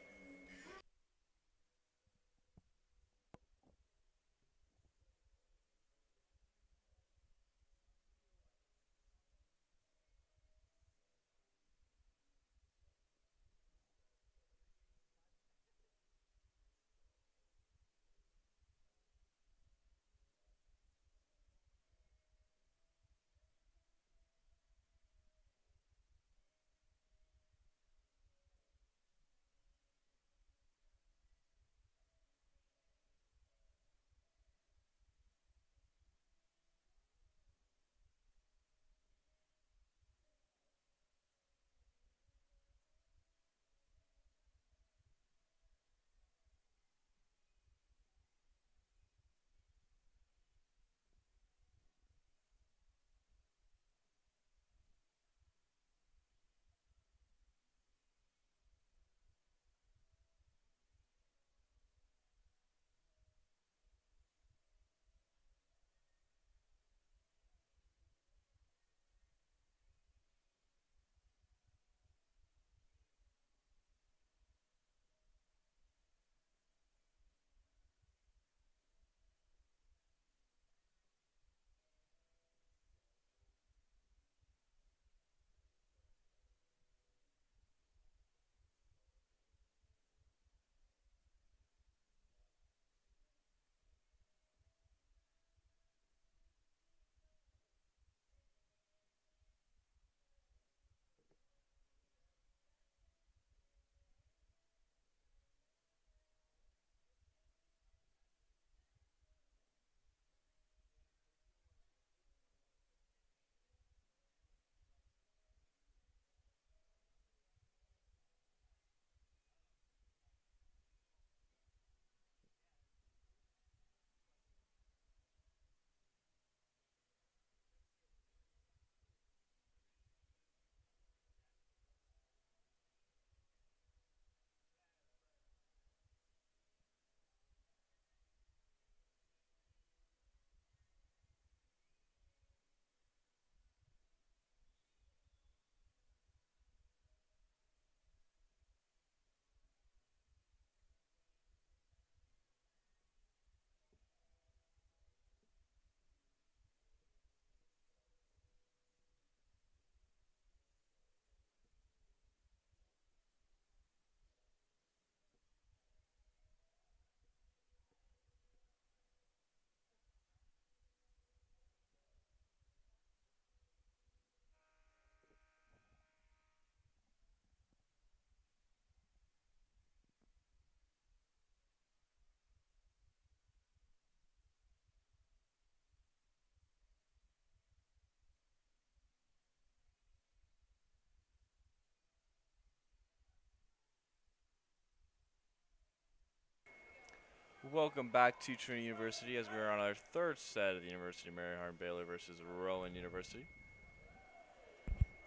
Welcome back to Trinity University as we're on our third set of the University of Mary Hardin-Baylor versus Rowan University.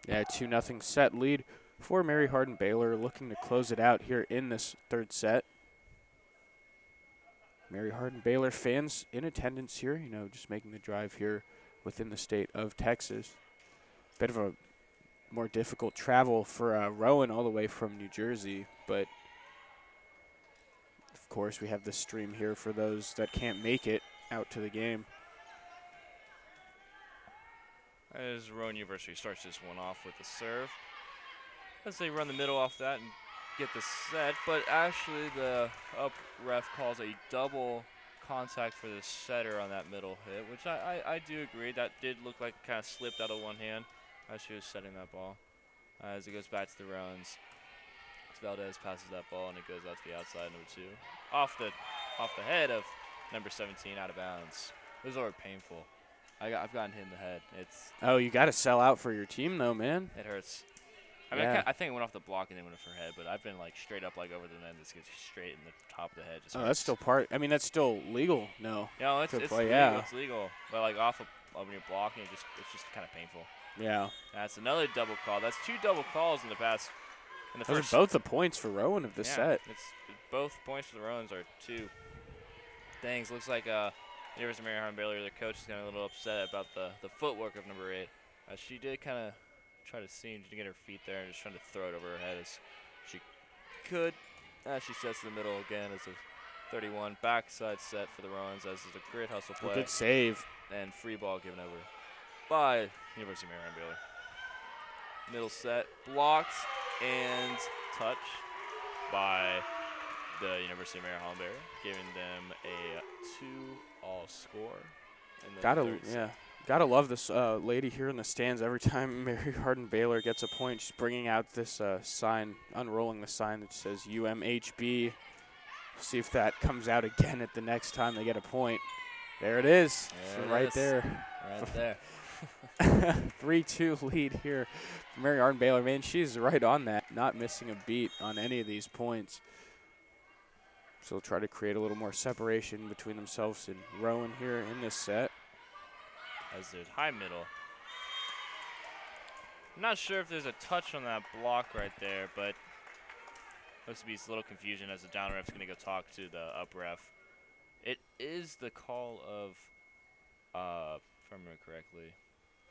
Yeah, 2-0 set lead for Mary Hardin-Baylor, looking to close it out here in this third set. Mary Hardin-Baylor fans in attendance here, just making the drive here within the state of Texas. Bit of a more difficult travel for Rowan all the way from New Jersey, but of course we have the stream here for those that can't make it out to the game. As Rowan University starts this one off with the serve. As they run the middle off that and get the set, but actually the up ref calls a double contact for the setter on that middle hit, which I do agree. That did look like it kind of slipped out of one hand as she was setting that ball. As it goes back to the Rowans. Valdez passes that ball and it goes out to the outside, number 2. Off the head of number 17, out of bounds. Those are painful. I've gotten hit in the head. Oh, you got to sell out for your team though, man. It hurts. I mean, I think it went off the block and then went off her head, but I've been like straight up like over the net. This gets straight in the top of the head. That's still part. I mean, that's still legal. No. No, it's legal. Yeah. It's legal. But like off of when you're blocking, it's just kind of painful. Yeah. That's another double call. That's 2 double calls in the past. Those are both the points for Rowan of the set. It's both points for the Rowans are 2 things. Looks like University of Mary Hardin-Baylor, their coach, is getting a little upset about the footwork of number 8. She did kind of try to get her feet there and just trying to throw it over her head as she could. She sets in the middle again as a 31 backside set for the Rowans, as is a great hustle play. Good save. And free ball given over by University of Mary Hardin-Baylor. Middle set, blocked and touched by the University of Mary Hardin-Baylor, giving them a 2-all score. Gotta love this lady here in the stands. Every time Mary Hardin-Baylor gets a point, she's bringing out this sign, unrolling the sign that says UMHB. See if that comes out again at the next time they get a point. There it is. Right there. Right there. 3-2 lead here for Mary Hardin-Baylor. Man, she's right on that, not missing a beat on any of these points. So they'll try to create a little more separation between themselves and Rowan here in this set. As there's high middle. I'm not sure if there's a touch on that block right there, but looks to be a little confusion as the down ref's going to go talk to the up ref. It is the call of, if I remember correctly,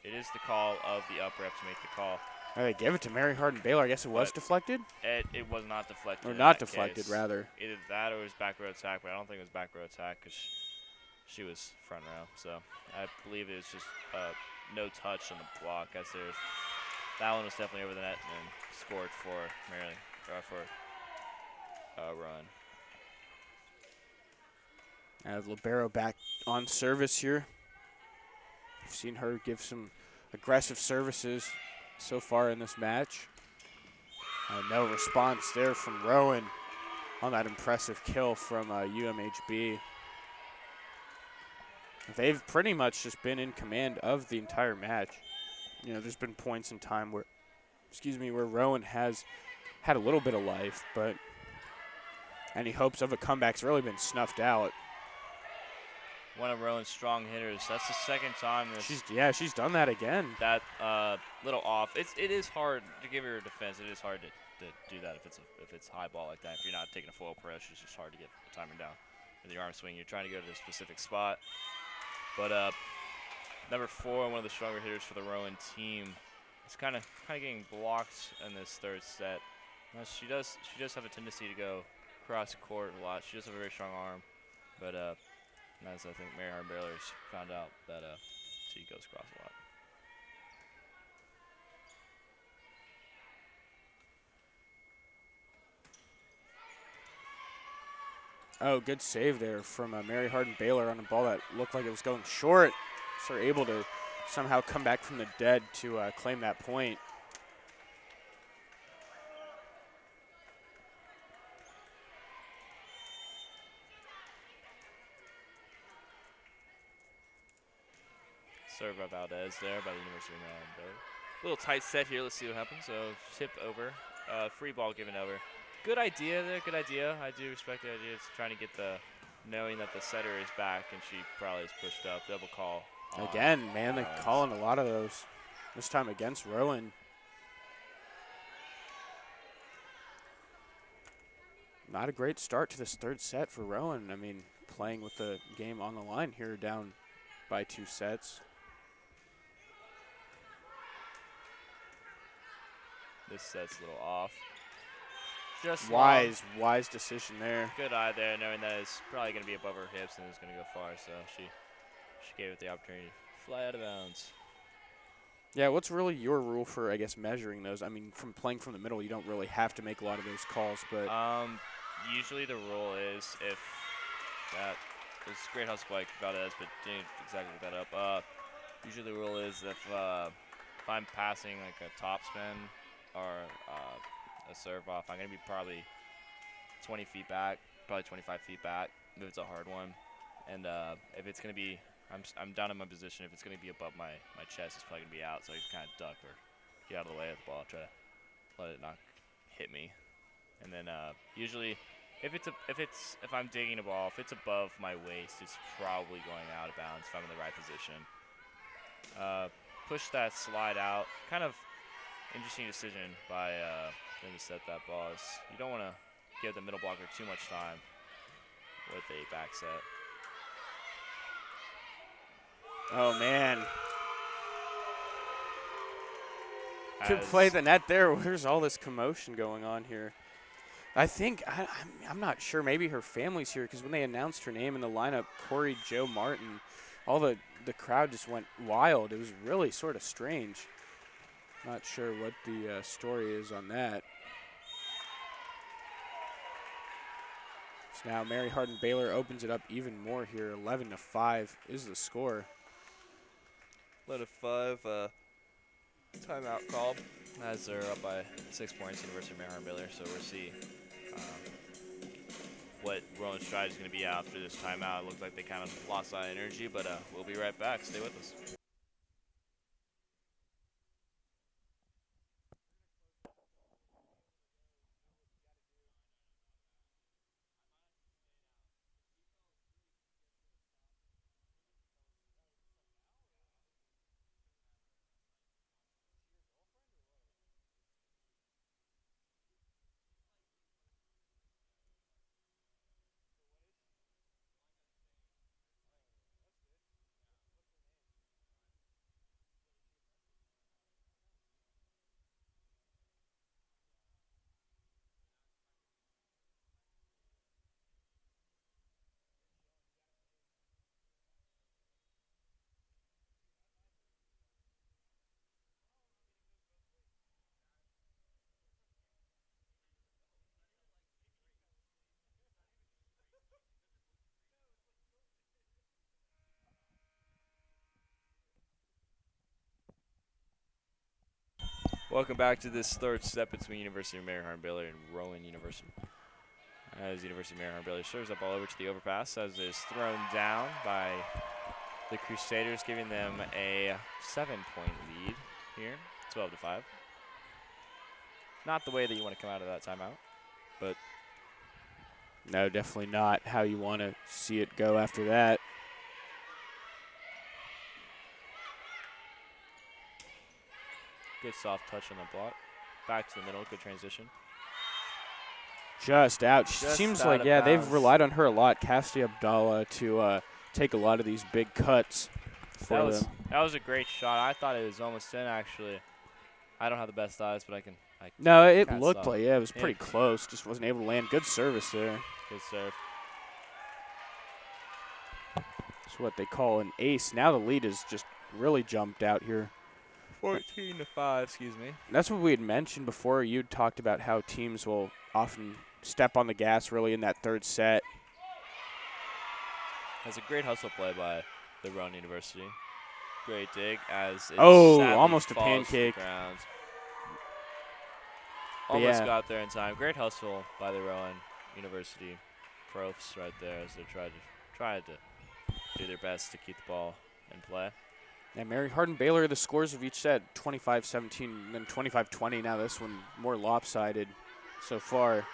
it is the call of the up ref to make the call. They gave it to Mary Hardin-Baylor. I guess it was deflected? It was not deflected. Or not deflected, rather. Either that or it was back row attack, but I don't think it was back row attack because she was front row. So I believe it was just no touch on the block. That one was definitely over the net and scored for Maryland, or for Rowan. Libero back on service here. I've seen her give some aggressive services so far in this match. No response there from Rowan on that impressive kill from UMHB. They've pretty much just been in command of the entire match. There's been points in time where Rowan has had a little bit of life, but any hopes of a comeback's really been snuffed out. One of Rowan's strong hitters. That's the second time she's done that again. That little off. It is hard to give her a defense. It is hard to do that if it's high ball like that. If you're not taking a full press, it's just hard to get the timing down. With the arm swing, you're trying to go to a specific spot. But number 4, one of the stronger hitters for the Rowan team, is kind of getting blocked in this third set. She does have a tendency to go cross court a lot. She does have a very strong arm, but as I think Mary Hardin-Baylor's found out that she goes across a lot. Oh, good save there from Mary Hardin-Baylor on a ball that looked like it was going short. So they're able to somehow come back from the dead to claim that point. Served by Valdez there by the University of Maryland. A little tight set here. Let's see what happens. So tip over. Free ball given over. Good idea there. Good idea. I do respect the idea. It's trying to get the knowing that the setter is back and she probably is pushed up. Double call. Again, man, they're calling a lot of those. This time against Rowan. Not a great start to this third set for Rowan. I mean, playing with the game on the line here, down by 2 sets. This set's a little off. Just wise decision there. Good eye there, knowing that it's probably going to be above her hips and it's going to go far. So she gave it the opportunity to fly out of bounds. Yeah, what's really your rule for, I guess, measuring those? I mean, from playing from the middle, you don't really have to make a lot of those calls, but usually the rule is if that there's great hustle by Valdez, but didn't exactly look that up. Usually the rule is if I'm passing like a top spin or a serve off, I'm gonna be probably 20 feet back, probably 25 feet back if it's a hard one, and if it's gonna be I'm down in my position. If it's going to be above my chest, it's probably going to be out, so I can kind of duck or get out of the way of the ball, try to let it not hit me. And then usually, if I'm digging a ball, if it's above my waist, it's probably going out of bounds if I'm in the right position. Push that slide out. Kind of interesting decision by them to set that ball. You don't want to give the middle blocker too much time with a back set. Oh, man. Could play the net there. Where's all this commotion going on here? I think, I'm not sure, maybe her family's here, because when they announced her name in the lineup, Corey Joe Martin, all the crowd just went wild. It was really sort of strange. Not sure what the story is on that. So now Mary Hardin-Baylor opens it up even more here. 11-5 is the score. 11-5, timeout called as they're up by 6 points, University of Mary Hardin-Baylor. So we'll see what Rowan's strategy is going to be after this timeout. It looks like they kind of lost that energy, but we'll be right back. Stay with us. Welcome back to this third set between University of Mary Hardin-Baylor and Rowan University. As University of Mary Hardin-Baylor serves up all over to the overpass as it is thrown down by the Crusaders, giving them a 7-point lead here, 12-5. Not the way that you want to come out of that timeout, but no, definitely not how you want to see it go after that. good soft touch on the block. Back to the middle, good transition. Just out. Seems like, yeah, they've relied on her a lot, Cassidy Abdallah, to take a lot of these big cuts for them. That was a great shot. I thought it was almost in, actually. I don't have the best eyes, but I can. No, it looked like, yeah, it was pretty close. Just wasn't able to land. Good service there. Good serve. That's what they call an ace. Now the lead is just really jumped out here. 14-5, excuse me. That's what we had mentioned before. You talked about how teams will often step on the gas really in that third set. That's a great hustle play by the Rowan University. Great dig as it almost a falls pancake. To the ground. Almost got there in time. Great hustle by the Rowan University profs right there as they tried to do their best to keep the ball in play. And Mary Hardin-Baylor, the scores of each set, 25-17, then 25-20. Now this one more lopsided so far.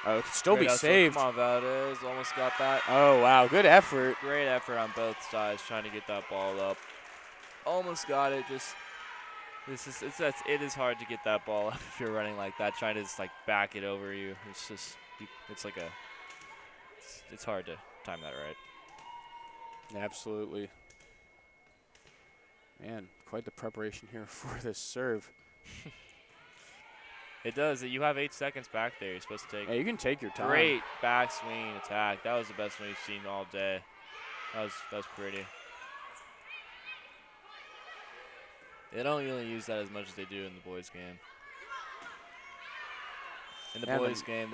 Oh, it could still be Great hustle. saved. Come on, Valdez. Almost got that. Oh, wow. Good effort. Great effort on both sides trying to get that ball up. Almost got it. It is hard to get that ball up if you're running like that, trying to just like back it over you. It's hard to time that right. Absolutely. Man, quite the preparation here for this serve. It does. You have 8 seconds back there. You're supposed to take. Yeah, you can take your time. Great backswing attack. That was the best one we've seen all day. That was pretty. They don't really use that as much as they do in the boys' game. In the boys' game,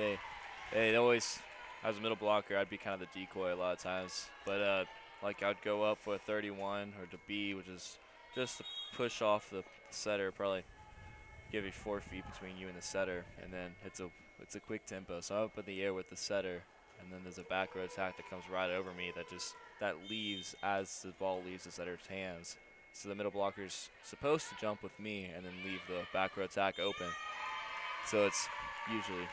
they always, as a middle blocker, I'd be kind of the decoy a lot of times. But like I'd go up for a 31 or to B, which is just to push off the setter, probably give you 4 feet between you and the setter, and then it's a quick tempo. So I'm up in the air with the setter, and then there's a back row attack that comes right over me that leaves as the ball leaves the setter's hands. So the middle blocker's supposed to jump with me and then leave the back row attack open. So it's usually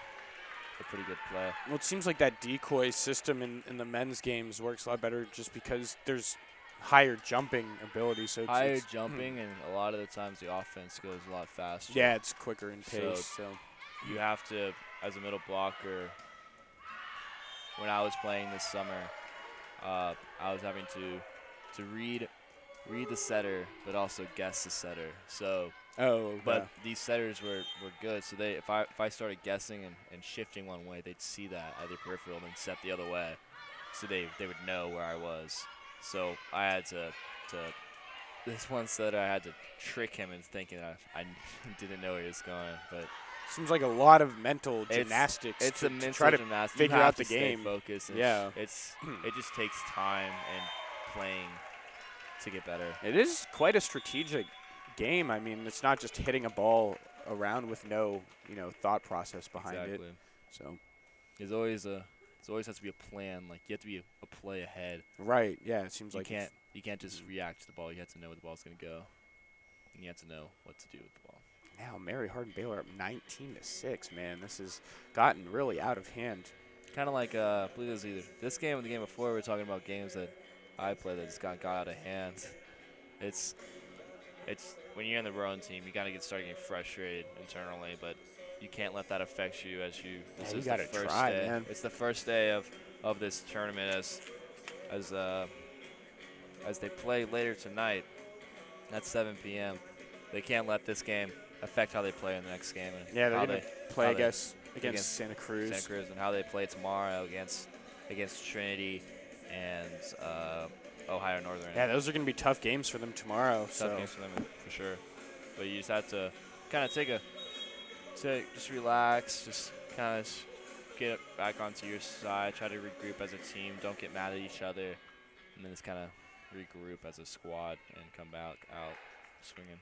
a pretty good play. Well, it seems like that decoy system in the men's games works a lot better just because there's higher jumping ability. So higher jumping, and a lot of the times the offense goes a lot faster. Yeah, it's quicker in pace. So you have to, as a middle blocker, when I was playing this summer, I was having to read the setter, but also guess the setter. So, but these setters were good. So if I started guessing and shifting one way, they'd see that at their peripheral and then step the other way. So they would know where I was. So I had to this one setter, I had to trick him into thinking I didn't know where he was going. But seems like a lot of mental gymnastics. It's a mental try to gymnastics. figure out the game. Focus. And yeah, it just takes time and playing to get better. It is quite a strategic game. I mean, it's not just hitting a ball around with no, thought process behind it. So there's always has to be a plan. Like you have to be a play ahead. Right. Yeah. It seems like you can't just react to the ball. You have to know where the ball's going to go, and you have to know what to do with the ball. Now, Mary Hardin-Baylor up 19-6. Man, this has gotten really out of hand. Kind of like I believe it was either this game or the game before. We were talking about games that I play that just got out of hand. It's when you're in the Rowan team, you gotta start getting frustrated internally, but you can't let that affect you as you. This is the first day. Man. It's the first day of this tournament as they play later tonight at 7 p.m. They can't let this game affect how they play in the next game. And yeah, they're gonna play against Santa Cruz. Santa Cruz, and how they play tomorrow against Trinity and Ohio Northern. Yeah, those are going to be tough games for them tomorrow. Tough games for them for sure. But you just have to kind of just relax, just kind of get back onto your side, try to regroup as a team, don't get mad at each other, and then just kind of regroup as a squad and come back out swinging.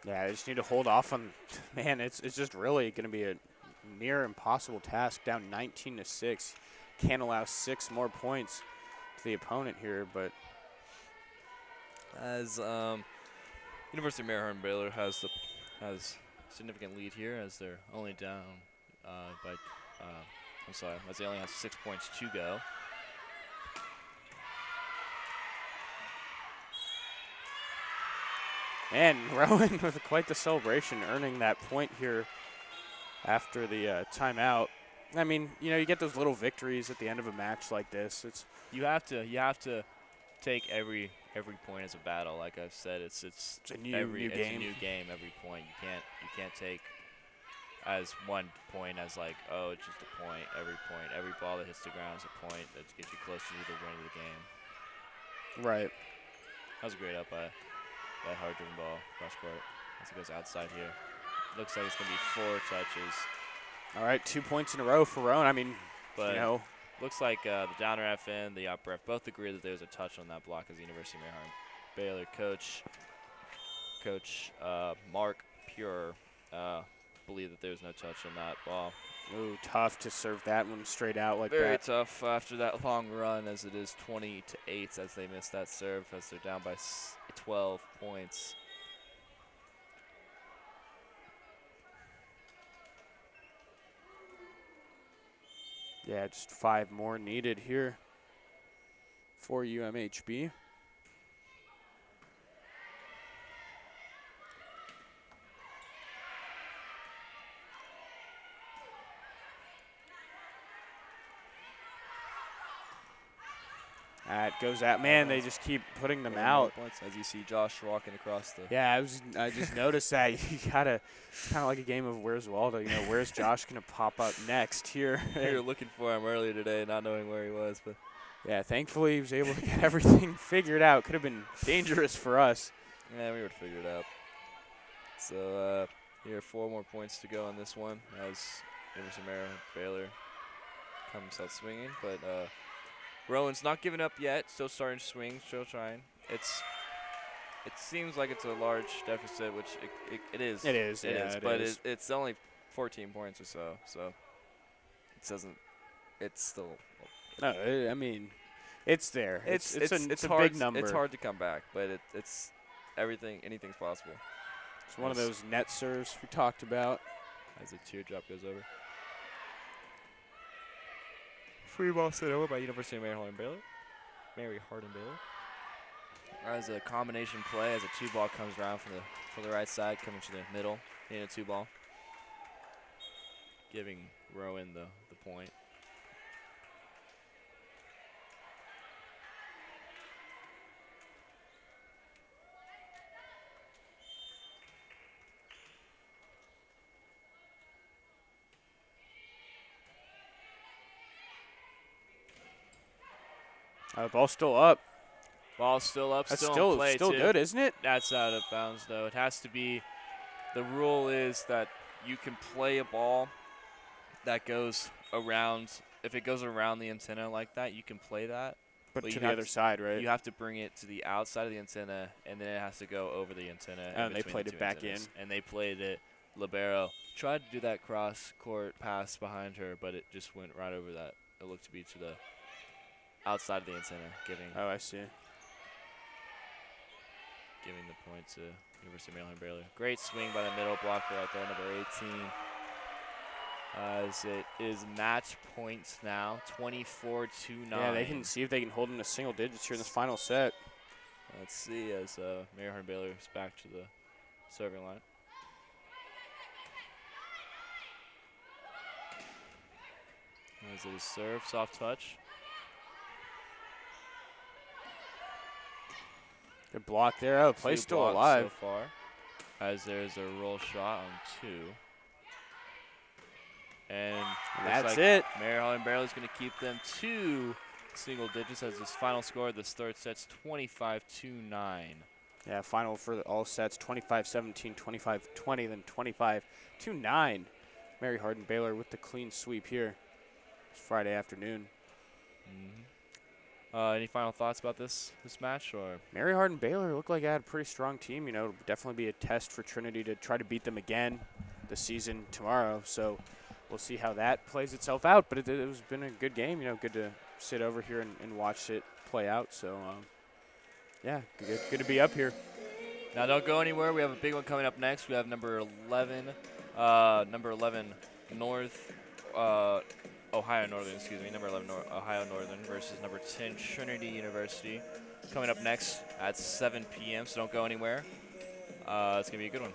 Yeah, I just need to hold off on. Man, it's just really going to be a near impossible task. Down 19-6, can't allow 6 more points to the opponent here. But as University of Mary Hardin-Baylor has significant lead here, as they're only down as they only have 6 points to go. And Rowan with quite the celebration, earning that point here after the timeout. I mean, you get those little victories at the end of a match like this. You have to take every point as a battle. Like I've said, it's a new game. It's a new game every point. You can't take as 1 point as like, oh, it's just a point. Every ball that hits the ground is a point that gets you closer to the win of the game. Right. That was a great up by that hard-driven ball cross court as it goes outside here. Looks like it's going to be 4 touches. All right, 2 points in a row for Rowan. I mean, but looks like the downer F and the up ref both agree that there was a touch on that block as the University of Mary Hardin-Baylor coach Mark Pure believed that there was no touch on that ball. Ooh, tough to serve that one straight out like Very that. Very tough after that long run, as it is 20-8 as they missed that serve, as they're down by 12 points. Yeah, just 5 more needed here for UMHB. That goes out. Man, they just keep putting them out. Points as you see Josh walking across the. Yeah, I just noticed that. It's kind of like a game of where's Waldo. You know, where's Josh gonna pop up next here? We were looking for him earlier today, not knowing where he was, but. Yeah, thankfully he was able to get everything figured out. Could have been dangerous for us. Yeah, we would figure it out. So here, 4 more points to go on this one as University of Maryland Baylor comes out swinging, but. Rowan's not giving up yet. Still starting to swing. Still trying. It seems like it's a large deficit, which it is. It is. It yeah, is. it But is. it's only 14 points or so. So it doesn't. It's still. No, I mean, it's there. It's a hard, big number. It's hard to come back, but it's everything. Anything's possible. It's one of those net serves we talked about. As a teardrop goes over. Free ball set over by University of Mary Hardin-Baylor. Mary Hardin-Baylor. As a combination play, as a 2-ball comes around from the right side, coming to the middle, hitting a 2-ball. Giving Rowan the point. Ball's still up. Ball's still up, That's still in play still too. good, isn't it? That's out of bounds, though. It has to be. The rule is that you can play a ball that goes around. If it goes around the antenna like that, you can play that. But to the other side, right? You have to bring it to the outside of the antenna, and then it has to go over the antenna. And they played it back in. And they played it. Libero tried to do that cross-court pass behind her, but it just went right over that. It looked to be to the outside of the antenna, giving. Oh, I see. Giving the point to University of Maryland Baylor. Great swing by the middle blocker right there, number 18. As it is match points now, 24-9. Yeah, they can see if they can hold them to single digits here in this final set. Let's see as Mary Hardin-Baylor is back to the serving line. As it is served, soft touch. Good block there. Oh, play still alive. So far, as there's a roll shot on 2. And that's it. Mary Hardin-Baylor is going to keep them to single digits as this final score of this third set's 25-9. Yeah, final for all sets, 25-17, 25-20, then 25-9. Mary Hardin-Baylor with the clean sweep here. It's Friday afternoon. Any final thoughts about this match? Or Mary Hardin-Baylor looked like they had a pretty strong team. You know, it'll definitely be a test for Trinity to try to beat them again this season tomorrow. So we'll see how that plays itself out. But it was been a good game. You know, good to sit over here and watch it play out. So, yeah, good to be up here. Now don't go anywhere. We have a big one coming up next. We have number 11 North. Ohio Northern, excuse me, number 11 Ohio Northern versus number 10 Trinity University. Coming up next at 7 p.m., so don't go anywhere. It's going to be a good one.